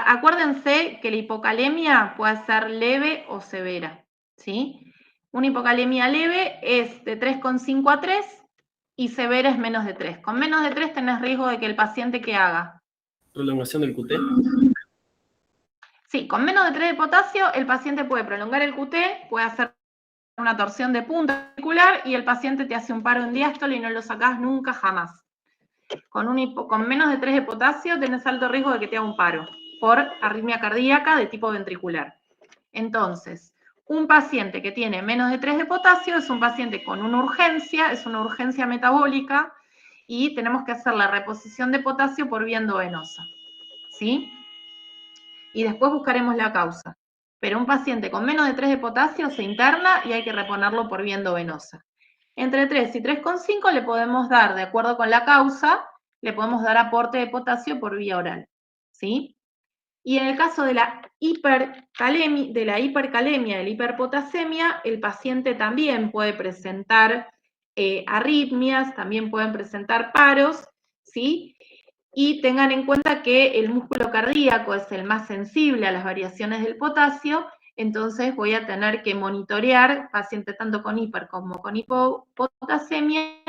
Acuérdense que la hipocalemia puede ser leve o severa, ¿sí? Una hipocalemia leve es de 3,5 a 3 y severa es menos de 3. Con menos de 3 tenés riesgo de que el paciente ¿qué haga? Prolongación del QT. Sí, con menos de 3 de potasio el paciente puede prolongar el QT, puede hacer una torsión de punta articular y el paciente te hace un paro en diástole y no lo sacás nunca jamás. Con menos de 3 de potasio tenés alto riesgo de que te haga un paro por arritmia cardíaca de tipo ventricular. Entonces, un paciente que tiene menos de 3 de potasio es un paciente con una urgencia, es una urgencia metabólica y tenemos que hacer la reposición de potasio por vía endovenosa, ¿sí? Y después buscaremos la causa. Pero un paciente con menos de 3 de potasio se interna y hay que reponerlo por vía endovenosa. Entre 3 y 3,5 le podemos dar, de acuerdo con la causa, le podemos dar aporte de potasio por vía oral, ¿sí? Y en el caso de la hipercalemia, de la hiperpotasemia, el paciente también puede presentar arritmias, también pueden presentar paros, ¿sí? Y tengan en cuenta que el músculo cardíaco es el más sensible a las variaciones del potasio, entonces voy a tener que monitorear, paciente tanto con hiper como con hipopotasemia,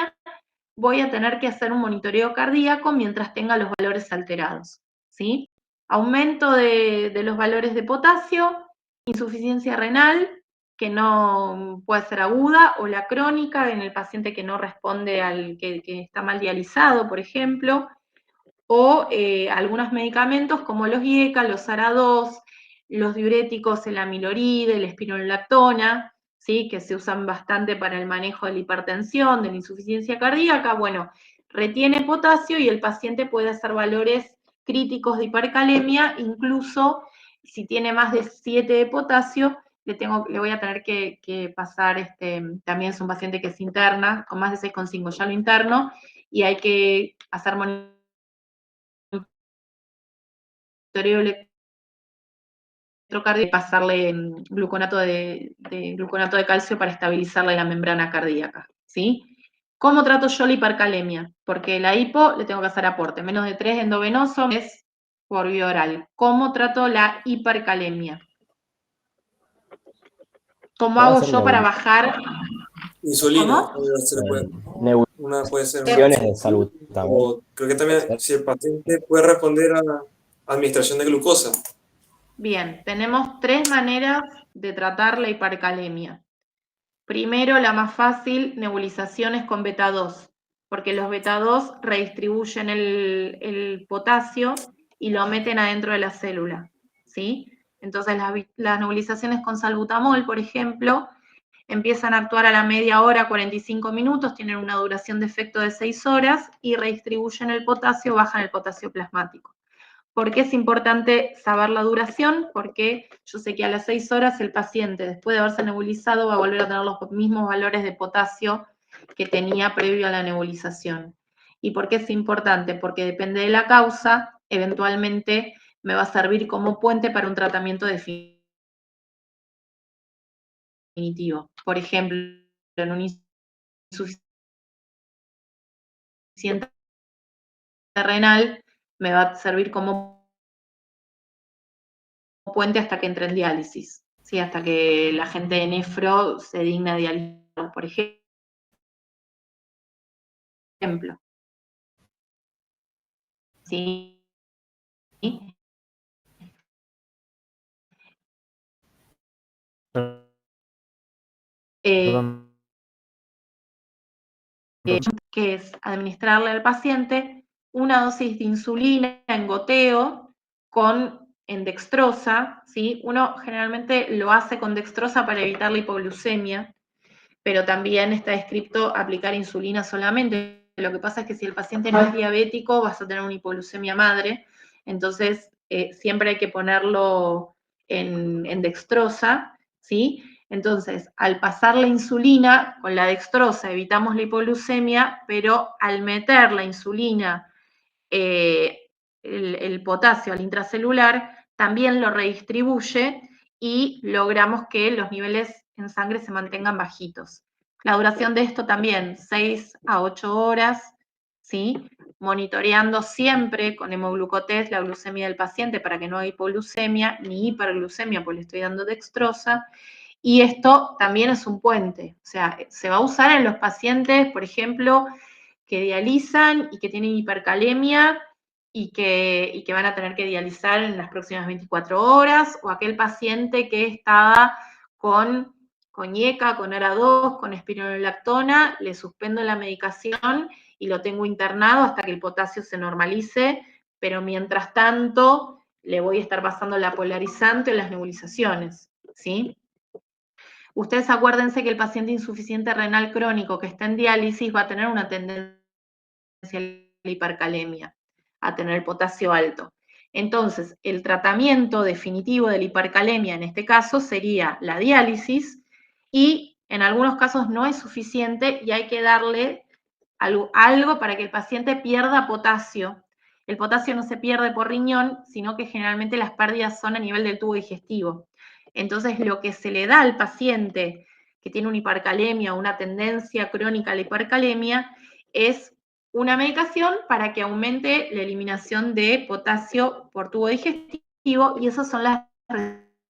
voy a tener que hacer un monitoreo cardíaco mientras tenga los valores alterados, ¿sí? Aumento de los valores de potasio, insuficiencia renal, que no puede ser aguda, o la crónica en el paciente que no responde que está mal dializado, por ejemplo, o algunos medicamentos como los IECA, los ARA2, los diuréticos, el amiloride, la espironolactona, ¿sí? Que se usan bastante para el manejo de la hipertensión, de la insuficiencia cardíaca. Bueno, retiene potasio y el paciente puede hacer valores críticos de hipercalemia, incluso si tiene más de 7 de potasio, le voy a tener que pasar, también es un paciente que se interna, con más de 6,5 ya lo interno, y hay que hacer monitoreo electrocardiogramas y pasarle gluconato de calcio para estabilizarle la membrana cardíaca, ¿sí? ¿Cómo trato yo la hipercalemia? Porque la hipo le tengo que hacer aporte, menos de 3 endovenoso es por vía oral. ¿Cómo trato la hipercalemia? ¿Cómo Puede hago ser yo para bajar? Insulina, ¿Cómo? se le puede. Una puede ser una Nebulizaciones opción. de salud también. O creo que también si el paciente puede responder a administración de glucosa. Bien, tenemos 3 maneras de tratar la hipercalemia. Primero, la más fácil, nebulizaciones con beta 2, porque los beta 2 redistribuyen el potasio y lo meten adentro de la célula, ¿sí? Entonces las nebulizaciones con salbutamol, por ejemplo, empiezan a actuar a la media hora, 45 minutos, tienen una duración de efecto de 6 horas y redistribuyen el potasio, bajan el potasio plasmático. ¿Por qué es importante saber la duración? Porque yo sé que a las 6 horas el paciente, después de haberse nebulizado, va a volver a tener los mismos valores de potasio que tenía previo a la nebulización. ¿Y por qué es importante? Porque depende de la causa, eventualmente me va a servir como puente para un tratamiento definitivo. Por ejemplo, en un insuficiente renal, me va a servir como puente hasta que entre en diálisis, ¿sí? Hasta que la gente de nefro se digna a dializar, por ejemplo. ¿Sí? Que es administrarle al paciente una dosis de insulina en goteo en dextrosa, ¿sí? Uno generalmente lo hace con dextrosa para evitar la hipoglucemia, pero también está descrito aplicar insulina solamente. Lo que pasa es que si el paciente no es diabético, vas a tener una hipoglucemia madre, entonces siempre hay que ponerlo en dextrosa, ¿sí? Entonces, al pasar la insulina con la dextrosa evitamos la hipoglucemia, pero al meter la insulina, el potasio al intracelular, también lo redistribuye y logramos que los niveles en sangre se mantengan bajitos. La duración de esto también, 6 a 8 horas, ¿sí? Monitoreando siempre con hemoglucotest la glucemia del paciente para que no haya hipoglucemia ni hiperglucemia, porque le estoy dando dextrosa. Y esto también es un puente, o sea, se va a usar en los pacientes, por ejemplo, que dializan y que tienen hipercalemia y que van a tener que dializar en las próximas 24 horas, o aquel paciente que estaba con IECA, con ARA2, con espironolactona, le suspendo la medicación y lo tengo internado hasta que el potasio se normalice, pero mientras tanto le voy a estar pasando la polarizante en las nebulizaciones, ¿sí? Ustedes acuérdense que el paciente insuficiente renal crónico que está en diálisis va a tener una tendencia a la hipercalemia, a tener el potasio alto. Entonces, el tratamiento definitivo de la hipercalemia en este caso sería la diálisis y en algunos casos no es suficiente y hay que darle algo para que el paciente pierda potasio. El potasio no se pierde por riñón, sino que generalmente las pérdidas son a nivel del tubo digestivo. Entonces, lo que se le da al paciente que tiene una hipercalemia o una tendencia crónica a la hipercalemia es una medicación para que aumente la eliminación de potasio por tubo digestivo, y esas son las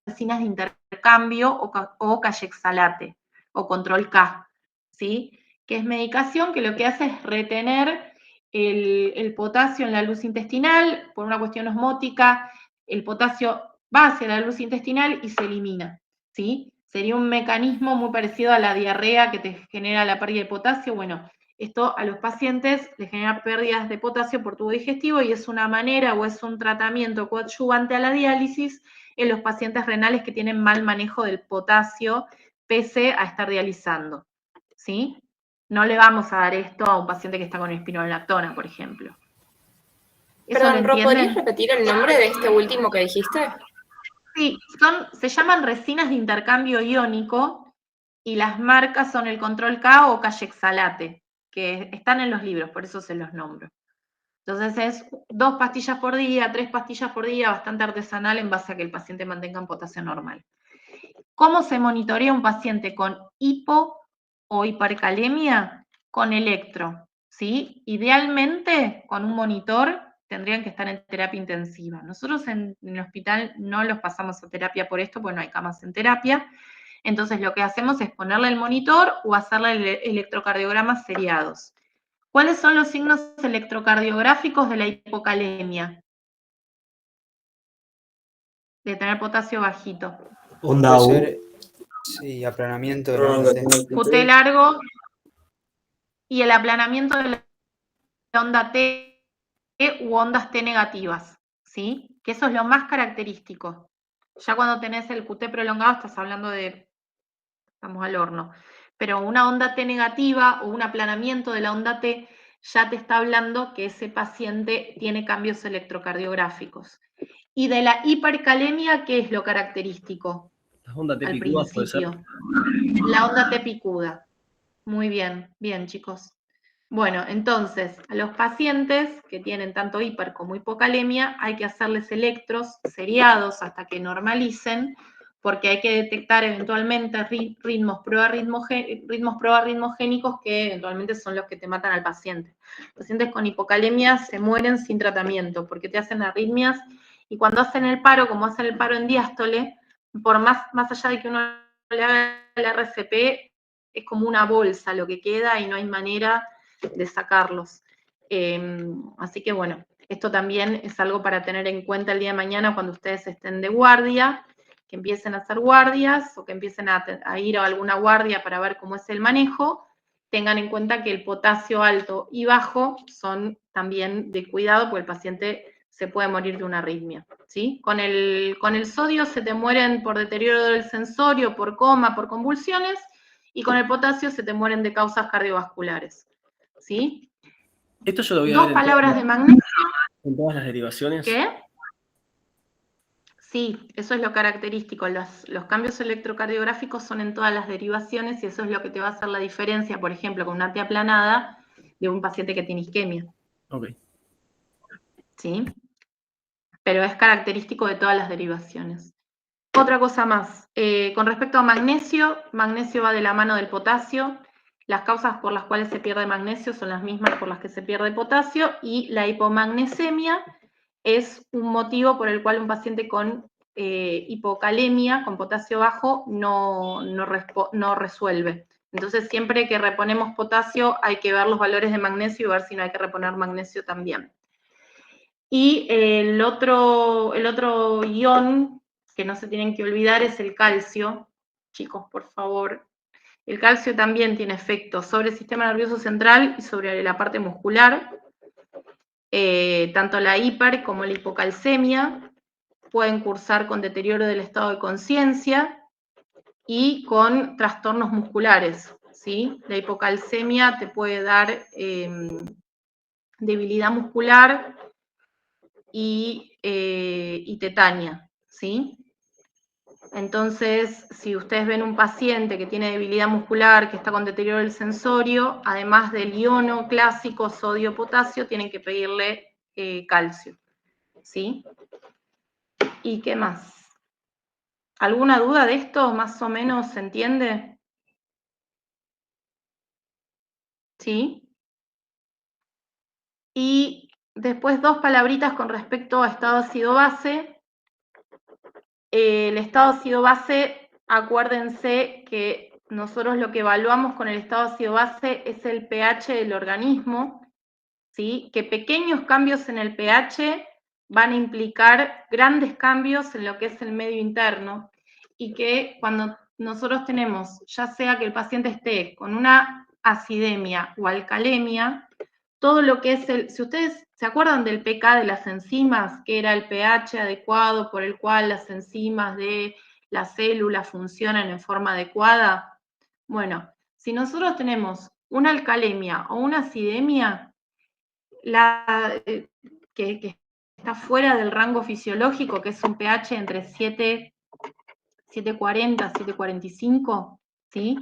resinas de intercambio o Kayexalate o control K, ¿sí? Que es medicación que lo que hace es retener el potasio en la luz intestinal. Por una cuestión osmótica, el potasio va hacia la luz intestinal y se elimina, ¿sí? Sería un mecanismo muy parecido a la diarrea que te genera la pérdida de potasio. Bueno, esto a los pacientes les genera pérdidas de potasio por tubo digestivo y es una manera o es un tratamiento coadyuvante a la diálisis en los pacientes renales que tienen mal manejo del potasio pese a estar dializando, ¿sí? No le vamos a dar esto a un paciente que está con espironolactona, por ejemplo. Perdón, Ro, ¿podrías repetir el nombre de este último que dijiste? Sí, se llaman resinas de intercambio iónico y las marcas son el Control K o Kayexalate, que están en los libros, por eso se los nombro. Entonces es 2 pastillas por día, 3 pastillas por día, bastante artesanal en base a que el paciente mantenga un potasio normal. ¿Cómo se monitorea un paciente con hipo o hipercalemia? Con electro, ¿sí? Idealmente, con un monitor, tendrían que estar en terapia intensiva. Nosotros en el hospital no los pasamos a terapia por esto, porque no hay camas en terapia. Entonces lo que hacemos es ponerle el monitor o hacerle electrocardiogramas seriados. ¿Cuáles son los signos electrocardiográficos de la hipocalemia? De tener potasio bajito. Onda Puede U. ser, sí, aplanamiento de la onda T. Prolongación del QT largo y el aplanamiento de la onda T u ondas T negativas, ¿sí? Que eso es lo más característico. Ya cuando tenés el QT prolongado estás hablando de, estamos al horno, pero una onda T negativa o un aplanamiento de la onda T ya te está hablando que ese paciente tiene cambios electrocardiográficos. Y de la hipercalemia, ¿qué es lo característico? Las ondas T Al picudas, puede ser. principio. La onda T picuda. Muy bien, bien, chicos. Bueno, entonces, a los pacientes que tienen tanto hiper como hipocalemia hay que hacerles electros seriados hasta que normalicen, porque hay que detectar eventualmente ritmos proarritmogénicos que eventualmente son los que te matan al paciente. Los pacientes con hipocalemia se mueren sin tratamiento porque te hacen arritmias y cuando hacen el paro, como hacen el paro en diástole, por más allá de que uno le haga el RCP, es como una bolsa lo que queda y no hay manera de sacarlos. Así que bueno, esto también es algo para tener en cuenta el día de mañana cuando ustedes estén de guardia, que empiecen a hacer guardias o que empiecen a ir a alguna guardia para ver cómo es el manejo, tengan en cuenta que el potasio alto y bajo son también de cuidado porque el paciente se puede morir de una arritmia, ¿sí? Con el sodio se te mueren por deterioro del sensorio, por coma, por convulsiones, y con el potasio se te mueren de causas cardiovasculares, ¿sí? Esto yo lo voy a Dos ver palabras de magnesio. en todas las derivaciones. ¿Qué? Sí, eso es lo característico. Los cambios electrocardiográficos son en todas las derivaciones y eso es lo que te va a hacer la diferencia, por ejemplo, con una T aplanada de un paciente que tiene isquemia. Ok. ¿Sí? Pero es característico de todas las derivaciones. Otra cosa más, con respecto a magnesio va de la mano del potasio. Las causas por las cuales se pierde magnesio son las mismas por las que se pierde potasio y la hipomagnesemia es un motivo por el cual un paciente con hipocalemia, con potasio bajo, no resuelve. Entonces, siempre que reponemos potasio hay que ver los valores de magnesio y ver si no hay que reponer magnesio también. Y el otro ion que no se tienen que olvidar es el calcio. Chicos, por favor. El calcio también tiene efectos sobre el sistema nervioso central y sobre la parte muscular. Tanto la hiper como la hipocalcemia pueden cursar con deterioro del estado de conciencia y con trastornos musculares, ¿sí? La hipocalcemia te puede dar debilidad muscular y tetania, ¿sí? Entonces, si ustedes ven un paciente que tiene debilidad muscular, que está con deterioro del sensorio, además del iono clásico sodio-potasio, tienen que pedirle calcio, ¿sí? ¿Y qué más? ¿Alguna duda de esto? ¿Más o menos se entiende? ¿Sí? Y después dos palabritas con respecto a estado ácido-base. El estado ácido-base, acuérdense que nosotros lo que evaluamos con el estado ácido-base es el pH del organismo, ¿sí? Que pequeños cambios en el pH van a implicar grandes cambios en lo que es el medio interno y que cuando nosotros tenemos, ya sea que el paciente esté con una acidemia o alcalemia, todo lo que es si ustedes se acuerdan del pK de las enzimas, que era el pH adecuado por el cual las enzimas de la célula funcionan en forma adecuada, bueno, si nosotros tenemos una alcalemia o una acidemia, que está fuera del rango fisiológico, que es un pH entre 740, 745, ¿sí?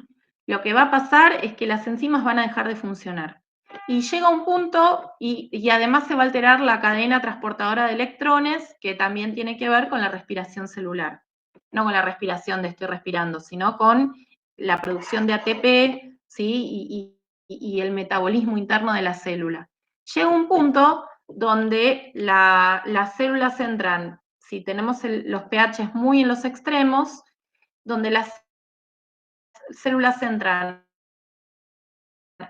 Lo que va a pasar es que las enzimas van a dejar de funcionar. Y llega un punto, y además se va a alterar la cadena transportadora de electrones, que también tiene que ver con la respiración celular. No con la respiración de estoy respirando, sino con la producción de ATP, ¿sí? Y el metabolismo interno de la célula. Llega un punto donde las células entran, si tenemos los pHs muy en los extremos, donde las células entran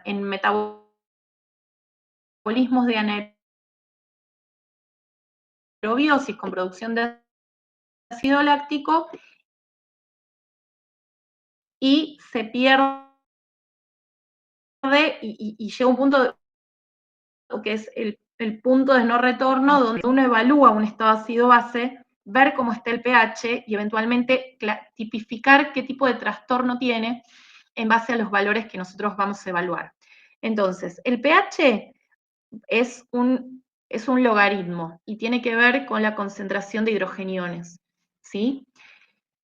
en metabolismos de anaerobiosis con producción de ácido láctico y se pierde y llega un punto que es el punto de no retorno, donde uno evalúa un estado ácido-base, ver cómo está el pH y eventualmente tipificar qué tipo de trastorno tiene en base a los valores que nosotros vamos a evaluar. Entonces, el pH es un logaritmo y tiene que ver con la concentración de hidrogeniones, ¿sí?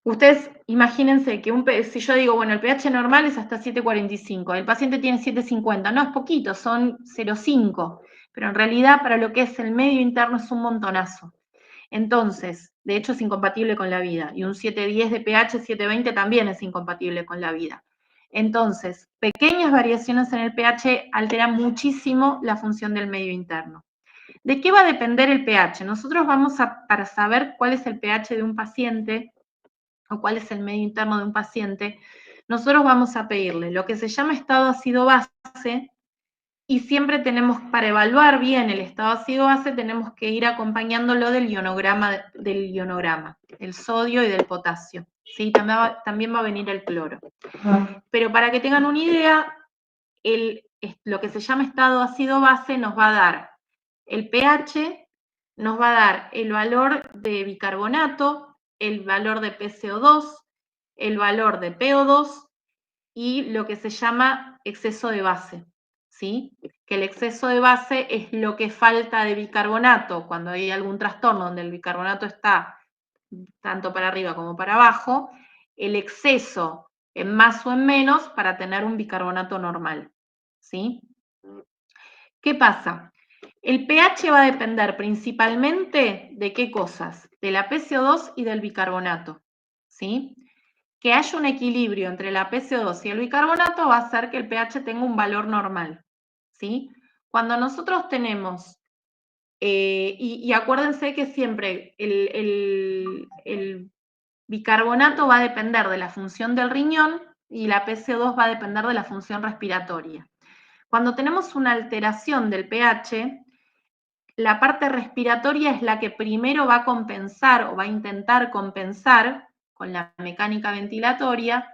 Ustedes imagínense que si yo digo, bueno, el pH normal es hasta 7,45, el paciente tiene 7,50, no es poquito, son 0,5, pero en realidad para lo que es el medio interno es un montonazo. Entonces, de hecho es incompatible con la vida, y un 7,10 de pH, 7,20 también es incompatible con la vida. Entonces, pequeñas variaciones en el pH alteran muchísimo la función del medio interno. ¿De qué va a depender el pH? Nosotros para saber cuál es el pH de un paciente, o cuál es el medio interno de un paciente, nosotros vamos a pedirle lo que se llama estado ácido-base, y siempre tenemos, para evaluar bien el estado ácido-base, tenemos que ir acompañándolo del ionograma, el sodio y del potasio. ¿Sí? También va a venir el cloro. Pero para que tengan una idea, lo que se llama estado ácido-base nos va a dar el pH, nos va a dar el valor de bicarbonato, el valor de PCO2, el valor de PO2 y lo que se llama exceso de base, ¿sí? Que el exceso de base es lo que falta de bicarbonato cuando hay algún trastorno donde el bicarbonato está tanto para arriba como para abajo, el exceso en más o en menos para tener un bicarbonato normal, ¿sí? ¿Qué pasa? El pH va a depender principalmente de qué cosas, de la PCO2 y del bicarbonato, ¿sí? Que haya un equilibrio entre la PCO2 y el bicarbonato va a hacer que el pH tenga un valor normal, ¿sí? Cuando nosotros tenemos, y acuérdense que siempre el bicarbonato va a depender de la función del riñón y la PCO2 va a depender de la función respiratoria. Cuando tenemos una alteración del pH, la parte respiratoria es la que primero va a compensar o va a intentar compensar con la mecánica ventilatoria,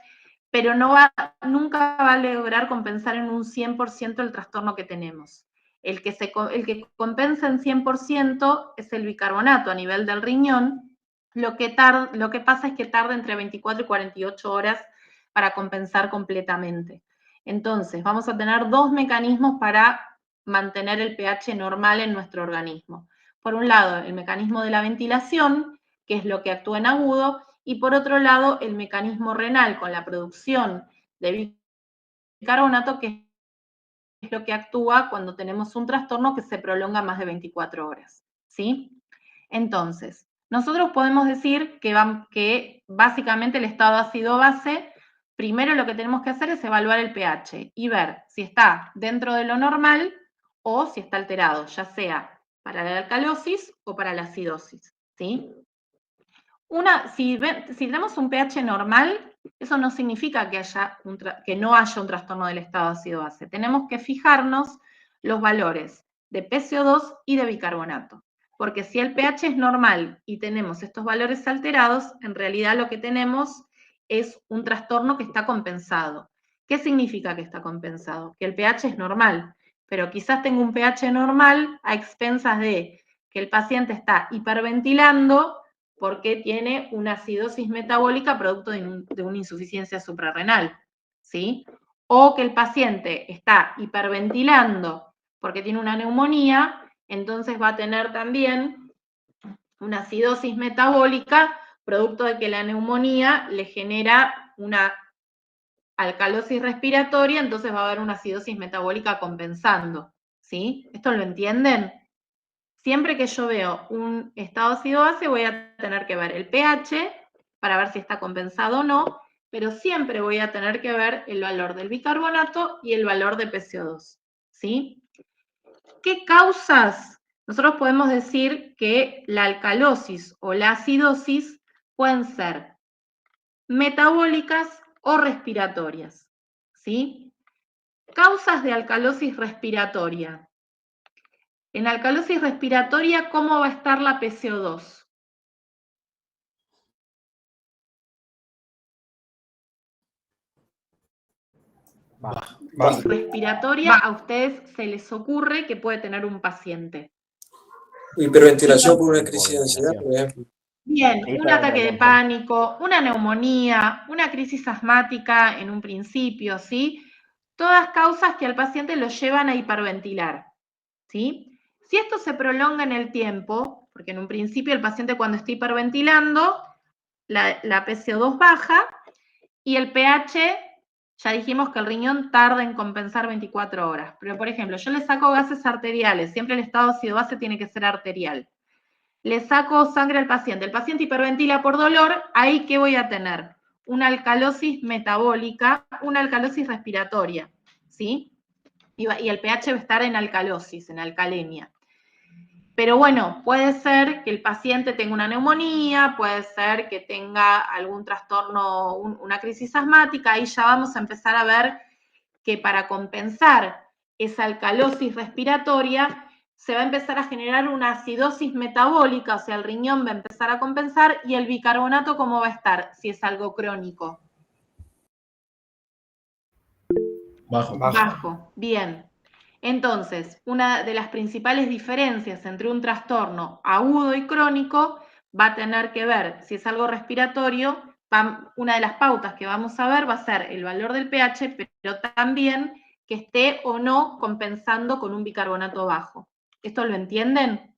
pero nunca va a lograr compensar en un 100% el trastorno que tenemos. El que compensa en 100% es el bicarbonato a nivel del riñón. Lo que pasa es que tarda entre 24 y 48 horas para compensar completamente. Entonces, vamos a tener dos mecanismos para mantener el pH normal en nuestro organismo. Por un lado, el mecanismo de la ventilación, que es lo que actúa en agudo, y por otro lado, el mecanismo renal con la producción de bicarbonato, que es lo que actúa cuando tenemos un trastorno que se prolonga más de 24 horas, ¿sí? Entonces, nosotros podemos decir que básicamente el estado ácido-base, primero lo que tenemos que hacer es evaluar el pH y ver si está dentro de lo normal o si está alterado, ya sea para la alcalosis o para la acidosis, ¿sí? Si tenemos un pH normal, eso no significa que no haya un trastorno del estado ácido-base. Tenemos que fijarnos los valores de PCO2 y de bicarbonato. Porque si el pH es normal y tenemos estos valores alterados, en realidad lo que tenemos es un trastorno que está compensado. ¿Qué significa que está compensado? Que el pH es normal, pero quizás tengo un pH normal a expensas de que el paciente está hiperventilando porque tiene una acidosis metabólica producto de una insuficiencia suprarrenal, ¿sí? O que el paciente está hiperventilando porque tiene una neumonía, entonces va a tener también una acidosis metabólica producto de que la neumonía le genera una alcalosis respiratoria, entonces va a haber una acidosis metabólica compensando, ¿sí? ¿Esto lo entienden? Siempre que yo veo un estado ácido-base voy a tener que ver el pH para ver si está compensado o no, pero siempre voy a tener que ver el valor del bicarbonato y el valor de PCO2, ¿sí? ¿Qué causas? Nosotros podemos decir que la alcalosis o la acidosis pueden ser metabólicas o respiratorias, ¿sí? Causas de alcalosis respiratoria. En alcalosis respiratoria, ¿cómo va a estar la PCO2? Baja. Respiratoria, a ustedes se les ocurre que puede tener un paciente. Hiperventilación por una crisis de ansiedad, por ejemplo. Bien, un ataque de pánico, una neumonía, una crisis asmática en un principio, ¿sí? Todas causas que al paciente lo llevan a hiperventilar, ¿sí? Si esto se prolonga en el tiempo, porque en un principio el paciente cuando está hiperventilando, la PCO2 baja y el pH, ya dijimos que el riñón tarda en compensar 24 horas. Pero, por ejemplo, yo le saco gases arteriales, siempre el estado ácido-base tiene que ser arterial. Le saco sangre al paciente, el paciente hiperventila por dolor, ahí ¿qué voy a tener? Una alcalosis metabólica, una alcalosis respiratoria, ¿sí? Y el pH va a estar en alcalosis, en alcalemia. Pero bueno, puede ser que el paciente tenga una neumonía, puede ser que tenga algún trastorno, una crisis asmática, ahí ya vamos a empezar a ver que para compensar esa alcalosis respiratoria se va a empezar a generar una acidosis metabólica, o sea, el riñón va a empezar a compensar y el bicarbonato, ¿cómo va a estar si es algo crónico? Bajo. Bien. Entonces, una de las principales diferencias entre un trastorno agudo y crónico va a tener que ver, si es algo respiratorio, una de las pautas que vamos a ver va a ser el valor del pH, pero también que esté o no compensando con un bicarbonato bajo. ¿Esto lo entienden?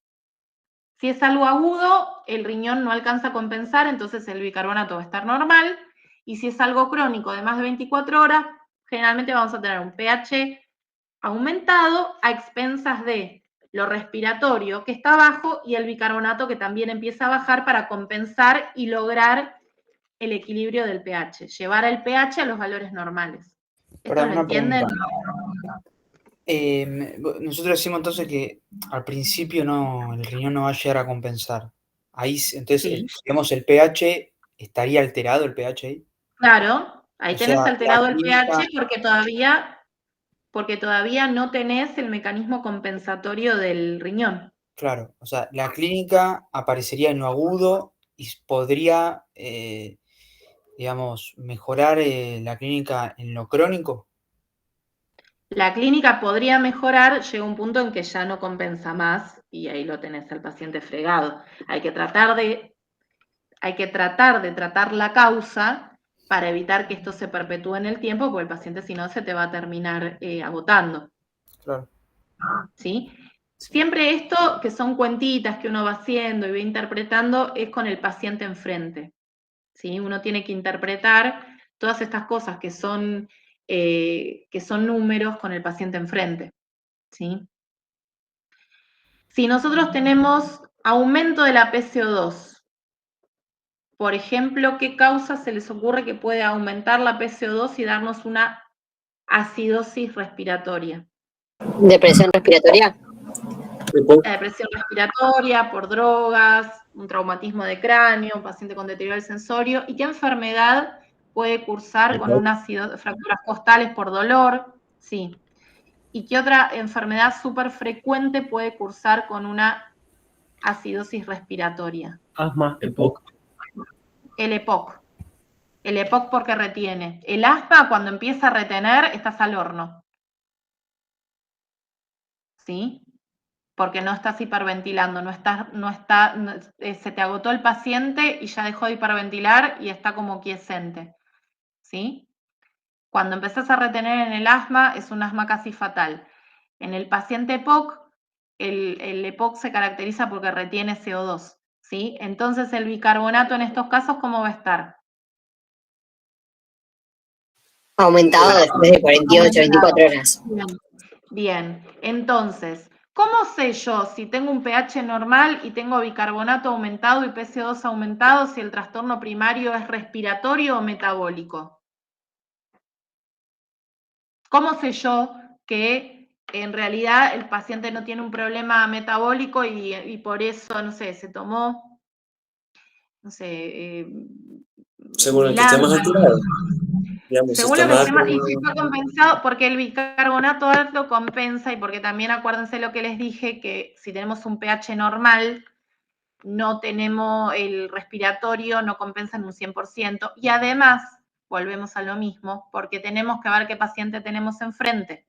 Si es algo agudo, el riñón no alcanza a compensar, entonces el bicarbonato va a estar normal, y si es algo crónico de más de 24 horas, generalmente vamos a tener un pH aumentado a expensas de lo respiratorio que está bajo y el bicarbonato que también empieza a bajar para compensar y lograr el equilibrio del pH, llevar el pH a los valores normales. ¿Esto lo entienden? Nosotros decimos entonces que al principio el riñón no va a llegar a compensar. Ahí, entonces, Sí. digamos, el pH, ¿estaría alterado el pH ahí? Claro, ahí O tenés sea, alterado el clínica, pH porque todavía no tenés el mecanismo compensatorio del riñón. claro, o sea, la clínica aparecería en lo agudo y podría, digamos, mejorar la clínica en lo crónico. La clínica podría mejorar, llega un punto en que ya no compensa más y ahí lo tenés al paciente fregado. Hay que tratar de tratar la causa para evitar que esto se perpetúe en el tiempo, porque el paciente si no se te va a terminar agotando. Claro. ¿Sí? Siempre esto, que son cuentitas que uno va haciendo y va interpretando, es con el paciente enfrente. ¿Sí? Uno tiene que interpretar todas estas cosas que son números con el paciente enfrente. ¿Sí? Si nosotros tenemos aumento de la PCO2, por ejemplo, ¿qué causa se les ocurre que puede aumentar la PCO2 y darnos una acidosis respiratoria? ¿Depresión respiratoria? La depresión respiratoria, por drogas, un traumatismo de cráneo, un paciente con deterioro del sensorio. ¿Y qué enfermedad puede cursar con fracturas costales por dolor? Sí. ¿Y qué otra enfermedad súper frecuente puede cursar con una acidosis respiratoria? Asma, EPOC. El EPOC. El EPOC porque retiene. El asma, cuando empieza a retener, estás al horno. ¿Sí? Porque no estás hiperventilando, se te agotó el paciente y ya dejó de hiperventilar y está como quiescente. ¿Sí? Cuando empezás a retener en el asma, es un asma casi fatal. En el paciente EPOC, el EPOC se caracteriza porque retiene CO2. ¿Sí? Entonces el bicarbonato en estos casos, ¿cómo va a estar? Aumentado después de 48, 24 horas. Bien, entonces, ¿cómo sé yo si tengo un pH normal y tengo bicarbonato aumentado y PCO2 aumentado si el trastorno primario es respiratorio o metabólico? ¿Cómo sé yo que en realidad el paciente no tiene un problema metabólico y por eso, no sé, se tomó, no sé, según el que esté más alterado. digamos, Según está lo que más... se llama, y si está compensado, porque el bicarbonato alto compensa y porque también acuérdense lo que les dije, que si tenemos un pH normal, no tenemos el respiratorio, no compensa en un 100%. Y además, volvemos a lo mismo, porque tenemos que ver qué paciente tenemos enfrente.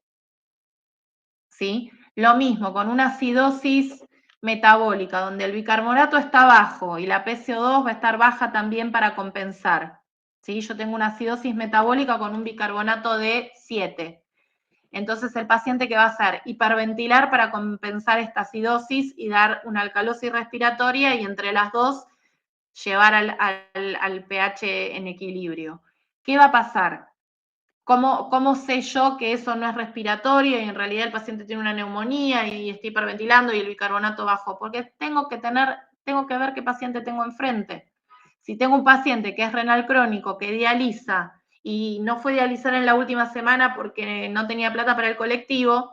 ¿Sí? Lo mismo con una acidosis metabólica, donde el bicarbonato está bajo y la PCO2 va a estar baja también para compensar. ¿Sí? Yo tengo una acidosis metabólica con un bicarbonato de 7. Entonces el paciente que va a hacer hiperventilar para compensar esta acidosis y dar una alcalosis respiratoria y entre las dos llevar al pH en equilibrio. ¿Qué va a pasar? ¿Cómo sé yo que eso no es respiratorio y en realidad el paciente tiene una neumonía y está hiperventilando y el bicarbonato bajo? Porque tengo que ver qué paciente tengo enfrente. Si tengo un paciente que es renal crónico, que dializa y no fue dializar en la última semana porque no tenía plata para el colectivo,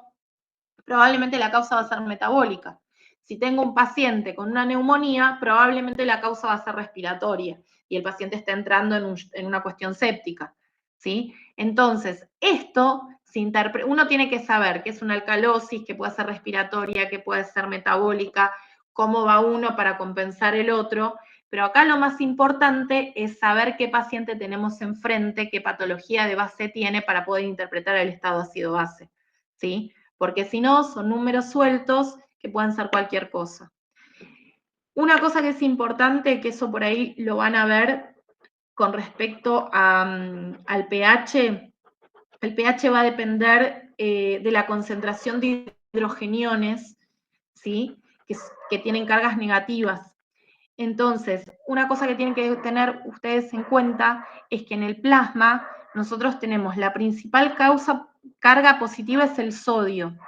probablemente la causa va a ser metabólica. Si tengo un paciente con una neumonía, probablemente la causa va a ser respiratoria y el paciente está entrando en una cuestión séptica, ¿sí? Entonces, esto uno tiene que saber que es una alcalosis, que puede ser respiratoria, que puede ser metabólica, cómo va uno para compensar el otro, pero acá lo más importante es saber qué paciente tenemos enfrente, qué patología de base tiene para poder interpretar el estado ácido-base, ¿sí? Porque si no, son números sueltos que pueden ser cualquier cosa. Una cosa que es importante, que eso por ahí lo van a ver con respecto al pH, el pH va a depender de la concentración de hidrogeniones, ¿sí? que tienen cargas negativas. Entonces, una cosa que tienen que tener ustedes en cuenta es que en el plasma nosotros tenemos la principal carga positiva es el sodio,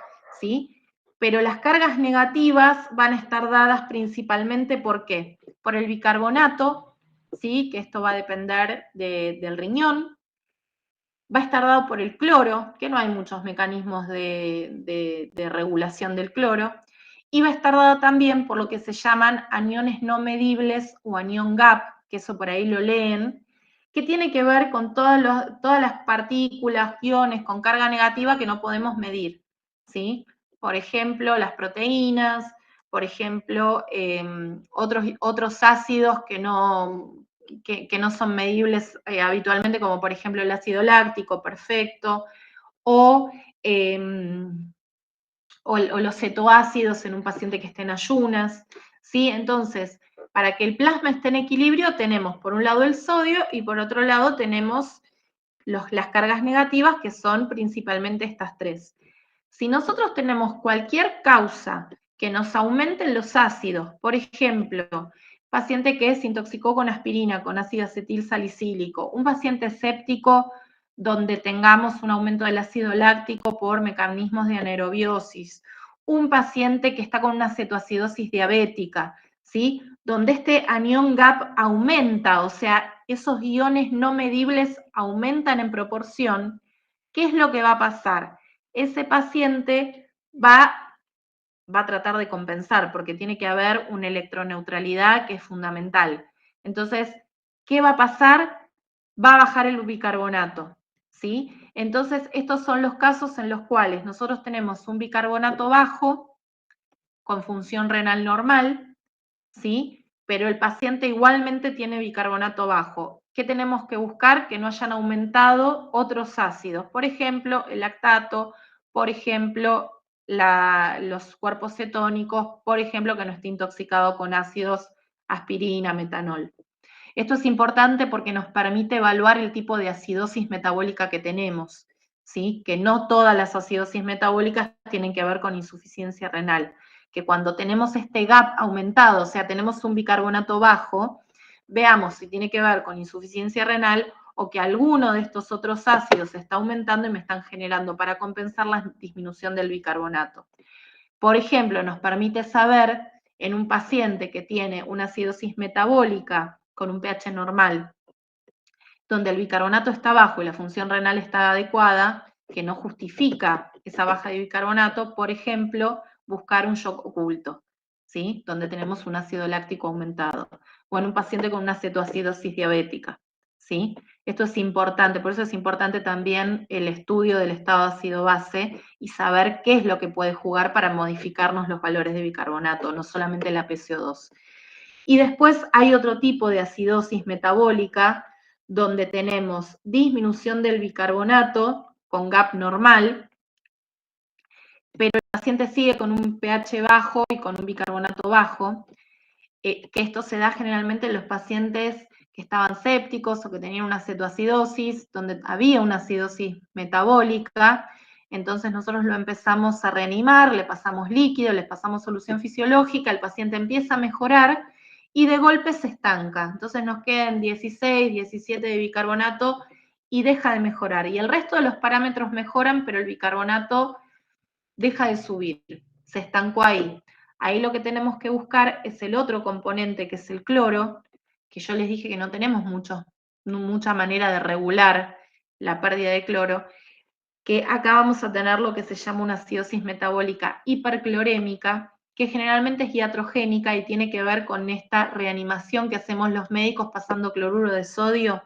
¿sí? Pero las cargas negativas van a estar dadas principalmente ¿por qué? Por el bicarbonato, ¿sí? Que esto va a depender del riñón. Va a estar dado por el cloro, que no hay muchos mecanismos de regulación del cloro. Y va a estar dado también por lo que se llaman aniones no medibles o anión gap, que eso por ahí lo leen, que tiene que ver con todas las partículas, iones con carga negativa que no podemos medir, ¿sí? Por ejemplo, las proteínas, por ejemplo, otros ácidos que no son medibles habitualmente, como por ejemplo el ácido láctico, perfecto, o los cetoácidos en un paciente que esté en ayunas, ¿sí? Entonces, para que el plasma esté en equilibrio, tenemos por un lado el sodio y por otro lado tenemos las cargas negativas, que son principalmente estas tres. Si nosotros tenemos cualquier causa que nos aumenten los ácidos, por ejemplo, paciente que se intoxicó con aspirina, con ácido acetil salicílico, un paciente séptico donde tengamos un aumento del ácido láctico por mecanismos de anaerobiosis, un paciente que está con una cetoacidosis diabética, ¿sí? Donde este anión gap aumenta, o sea, esos iones no medibles aumentan en proporción, ¿qué es lo que va a pasar? Ese paciente va a tratar de compensar, porque tiene que haber una electroneutralidad que es fundamental. Entonces, ¿qué va a pasar? Va a bajar el bicarbonato, ¿sí? Entonces, estos son los casos en los cuales nosotros tenemos un bicarbonato bajo, con función renal normal, ¿sí? Pero el paciente igualmente tiene bicarbonato bajo. ¿Qué tenemos que buscar? Que no hayan aumentado otros ácidos. Por ejemplo, el lactato, por ejemplo, los cuerpos cetónicos, por ejemplo, que no esté intoxicado con ácidos aspirina, metanol. Esto es importante porque nos permite evaluar el tipo de acidosis metabólica que tenemos, ¿sí? Que no todas las acidosis metabólicas tienen que ver con insuficiencia renal, que cuando tenemos este gap aumentado, o sea, tenemos un bicarbonato bajo, veamos si tiene que ver con insuficiencia renal o que alguno de estos otros ácidos está aumentando y me están generando para compensar la disminución del bicarbonato. Por ejemplo, nos permite saber en un paciente que tiene una acidosis metabólica con un pH normal, donde el bicarbonato está bajo y la función renal está adecuada, que no justifica esa baja de bicarbonato, por ejemplo, buscar un shock oculto, ¿sí? Donde tenemos un ácido láctico aumentado, o en un paciente con una cetoacidosis diabética, ¿sí? Esto es importante, por eso es importante también el estudio del estado ácido base y saber qué es lo que puede jugar para modificarnos los valores de bicarbonato, no solamente la PCO2. Y después hay otro tipo de acidosis metabólica donde tenemos disminución del bicarbonato con GAP normal, pero el paciente sigue con un pH bajo y con un bicarbonato bajo, que esto se da generalmente en los pacientes que estaban sépticos o que tenían una cetoacidosis, donde había una acidosis metabólica. Entonces nosotros lo empezamos a reanimar, le pasamos líquido, le pasamos solución fisiológica, el paciente empieza a mejorar y de golpe se estanca. Entonces nos quedan 16, 17 de bicarbonato y deja de mejorar. Y el resto de los parámetros mejoran, pero el bicarbonato deja de subir, se estancó ahí. Ahí lo que tenemos que buscar es el otro componente, que es el cloro, que yo les dije que no tenemos mucha manera de regular la pérdida de cloro, que acá vamos a tener lo que se llama una acidosis metabólica hiperclorémica, que generalmente es iatrogénica y tiene que ver con esta reanimación que hacemos los médicos pasando cloruro de sodio.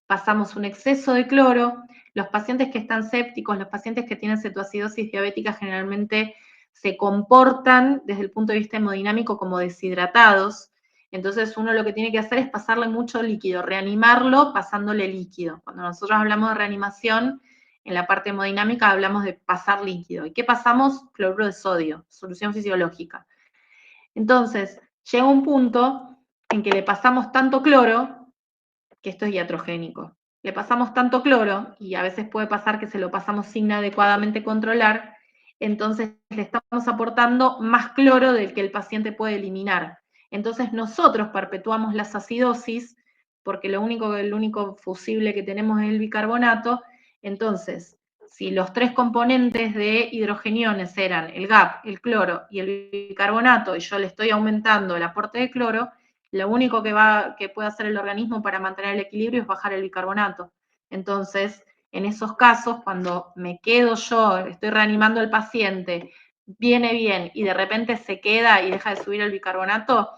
Pasamos un exceso de cloro. Los pacientes que están sépticos, los pacientes que tienen cetoacidosis diabética generalmente se comportan desde el punto de vista hemodinámico como deshidratados. Entonces uno lo que tiene que hacer es pasarle mucho líquido, reanimarlo pasándole líquido. Cuando nosotros hablamos de reanimación, en la parte hemodinámica hablamos de pasar líquido. ¿Y qué pasamos? Cloruro de sodio, solución fisiológica. Entonces, llega un punto en que le pasamos tanto cloro, que esto es iatrogénico. Le pasamos tanto cloro, y a veces puede pasar que se lo pasamos sin adecuadamente controlar, entonces le estamos aportando más cloro del que el paciente puede eliminar. Entonces nosotros perpetuamos las acidosis, porque el único fusible que tenemos es el bicarbonato. Entonces, si los tres componentes de hidrogeniones eran el GAP, el cloro y el bicarbonato, y yo le estoy aumentando el aporte de cloro, lo único que puede hacer el organismo para mantener el equilibrio es bajar el bicarbonato. Entonces, en esos casos, cuando me quedo yo, estoy reanimando al paciente, viene bien y de repente se queda y deja de subir el bicarbonato,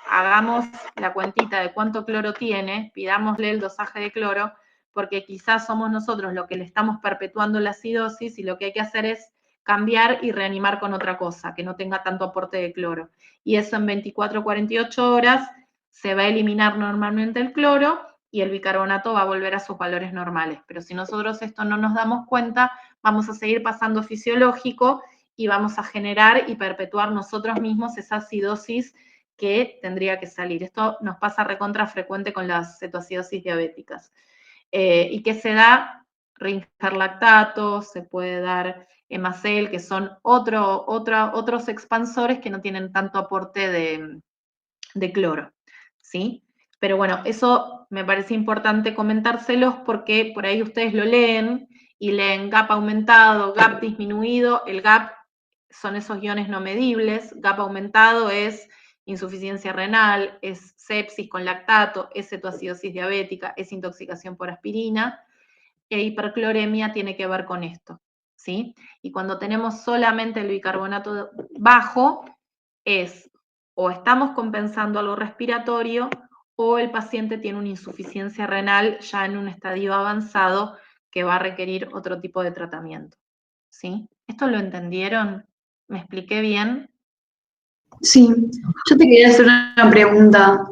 hagamos la cuentita de cuánto cloro tiene, pidámosle el dosaje de cloro, porque quizás somos nosotros los que le estamos perpetuando la acidosis y lo que hay que hacer es cambiar y reanimar con otra cosa, que no tenga tanto aporte de cloro. Y eso en 24 o 48 horas se va a eliminar normalmente el cloro y el bicarbonato va a volver a sus valores normales. Pero si nosotros esto no nos damos cuenta, vamos a seguir pasando fisiológico y vamos a generar y perpetuar nosotros mismos esa acidosis que tendría que salir. Esto nos pasa recontra frecuente con las cetoacidosis diabéticas. ¿Y qué se da? Ringerlactato, se puede dar Hemacel, que son otros expansores que no tienen tanto aporte de cloro, ¿sí? Pero bueno, eso me parece importante comentárselos porque por ahí ustedes lo leen y leen GAP aumentado, GAP disminuido. El GAP son esos iones no medibles, GAP aumentado es insuficiencia renal, es sepsis con lactato, es cetoacidosis diabética, es intoxicación por aspirina, e hipercloremia tiene que ver con esto, ¿sí? Y cuando tenemos solamente el bicarbonato bajo, es o estamos compensando algo respiratorio o el paciente tiene una insuficiencia renal ya en un estadio avanzado que va a requerir otro tipo de tratamiento, ¿sí? ¿Esto lo entendieron? ¿Me expliqué bien? Sí, yo te quería hacer una pregunta.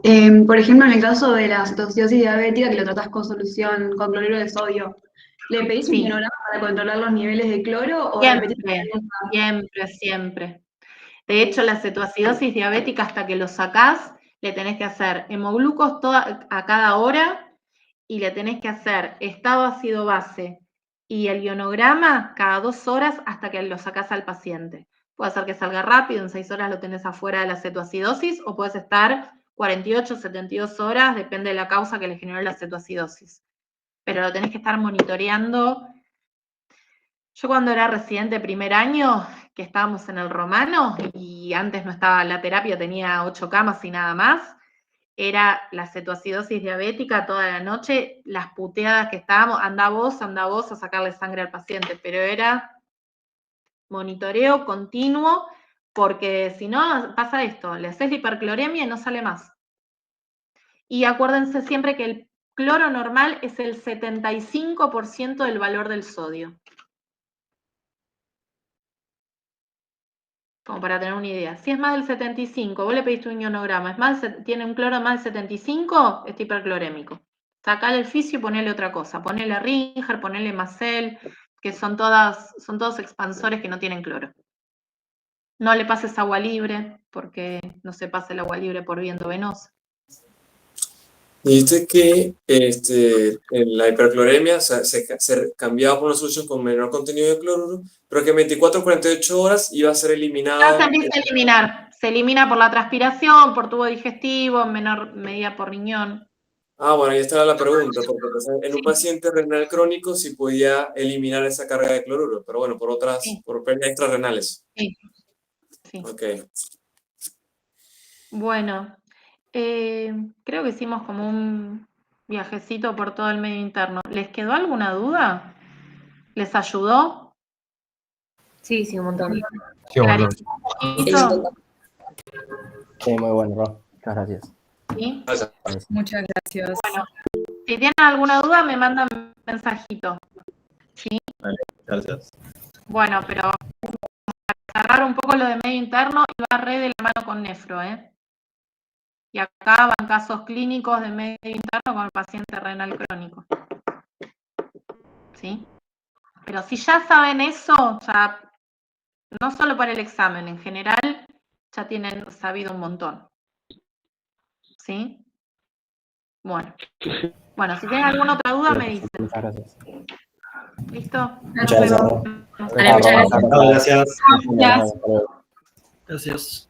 Por ejemplo, en el caso de la cetoacidosis diabética, que lo tratás con solución con cloruro de sodio, ¿le pedís un Sí. ionograma para controlar los niveles de cloro o repetís la pregunta? Siempre. De hecho, la cetoacidosis diabética, hasta que lo sacás, le tenés que hacer hemoglucos a cada hora y le tenés que hacer estado ácido base y el ionograma cada 2 horas hasta que lo sacás al paciente. Puede ser que salga rápido, en 6 horas lo tenés afuera de la cetoacidosis, o puedes estar 48, 72 horas, depende de la causa que le generó la cetoacidosis. Pero lo tenés que estar monitoreando. Yo cuando era residente primer año, que estábamos en el Romano, y antes no estaba la terapia, tenía 8 camas y nada más, era la cetoacidosis diabética toda la noche, las puteadas que estábamos, anda vos a sacarle sangre al paciente, pero era monitoreo continuo, porque si no pasa esto, le haces la hipercloremia y no sale más. Y acuérdense siempre que cloro normal es el 75% del valor del sodio. Como para tener una idea. Si es más del 75, vos le pediste un ionograma, tiene un cloro más del 75, es hiperclorémico. Sacale el fisio y ponele otra cosa. Ponele Ringer, ponele Macel, que son todos expansores que no tienen cloro. No le pases agua libre, porque no se pasa el agua libre por viento venoso. Dijiste que en la hipercloremia se cambiaba por una solución con menor contenido de cloruro, pero que en 24 o 48 horas iba a ser eliminado. Se empieza a eliminar. Se elimina por la transpiración, por tubo digestivo, en menor medida por riñón. Ah, bueno, ahí estaba la pregunta, porque pues, en un paciente renal crónico sí podía eliminar esa carga de cloruro, pero bueno, por pérdidas extrarrenales. Sí. Ok. Bueno, creo que hicimos como un viajecito por todo el medio interno. ¿Les quedó alguna duda? ¿Les ayudó? Sí, sí, un montón. Sí, un montón. ¿Clarificó? Sí, muy bueno, Ro. Muchas gracias. ¿Sí? Muchas gracias. Bueno, si tienen alguna duda me mandan un mensajito. ¿Sí? Vale, gracias. Bueno, pero para cerrar un poco lo de medio interno, iba re de la mano con nefro, ¿eh? Y acá van casos clínicos de medio interno con el paciente renal crónico. ¿Sí? Pero si ya saben eso, ya no solo para el examen, en general, ya tienen sabido un montón. ¿Sí? Bueno. Bueno, si tienen alguna otra duda, me dicen. Muchas gracias. ¿Listo? Muchas gracias. Vale, muchas gracias. Gracias. Gracias. Gracias.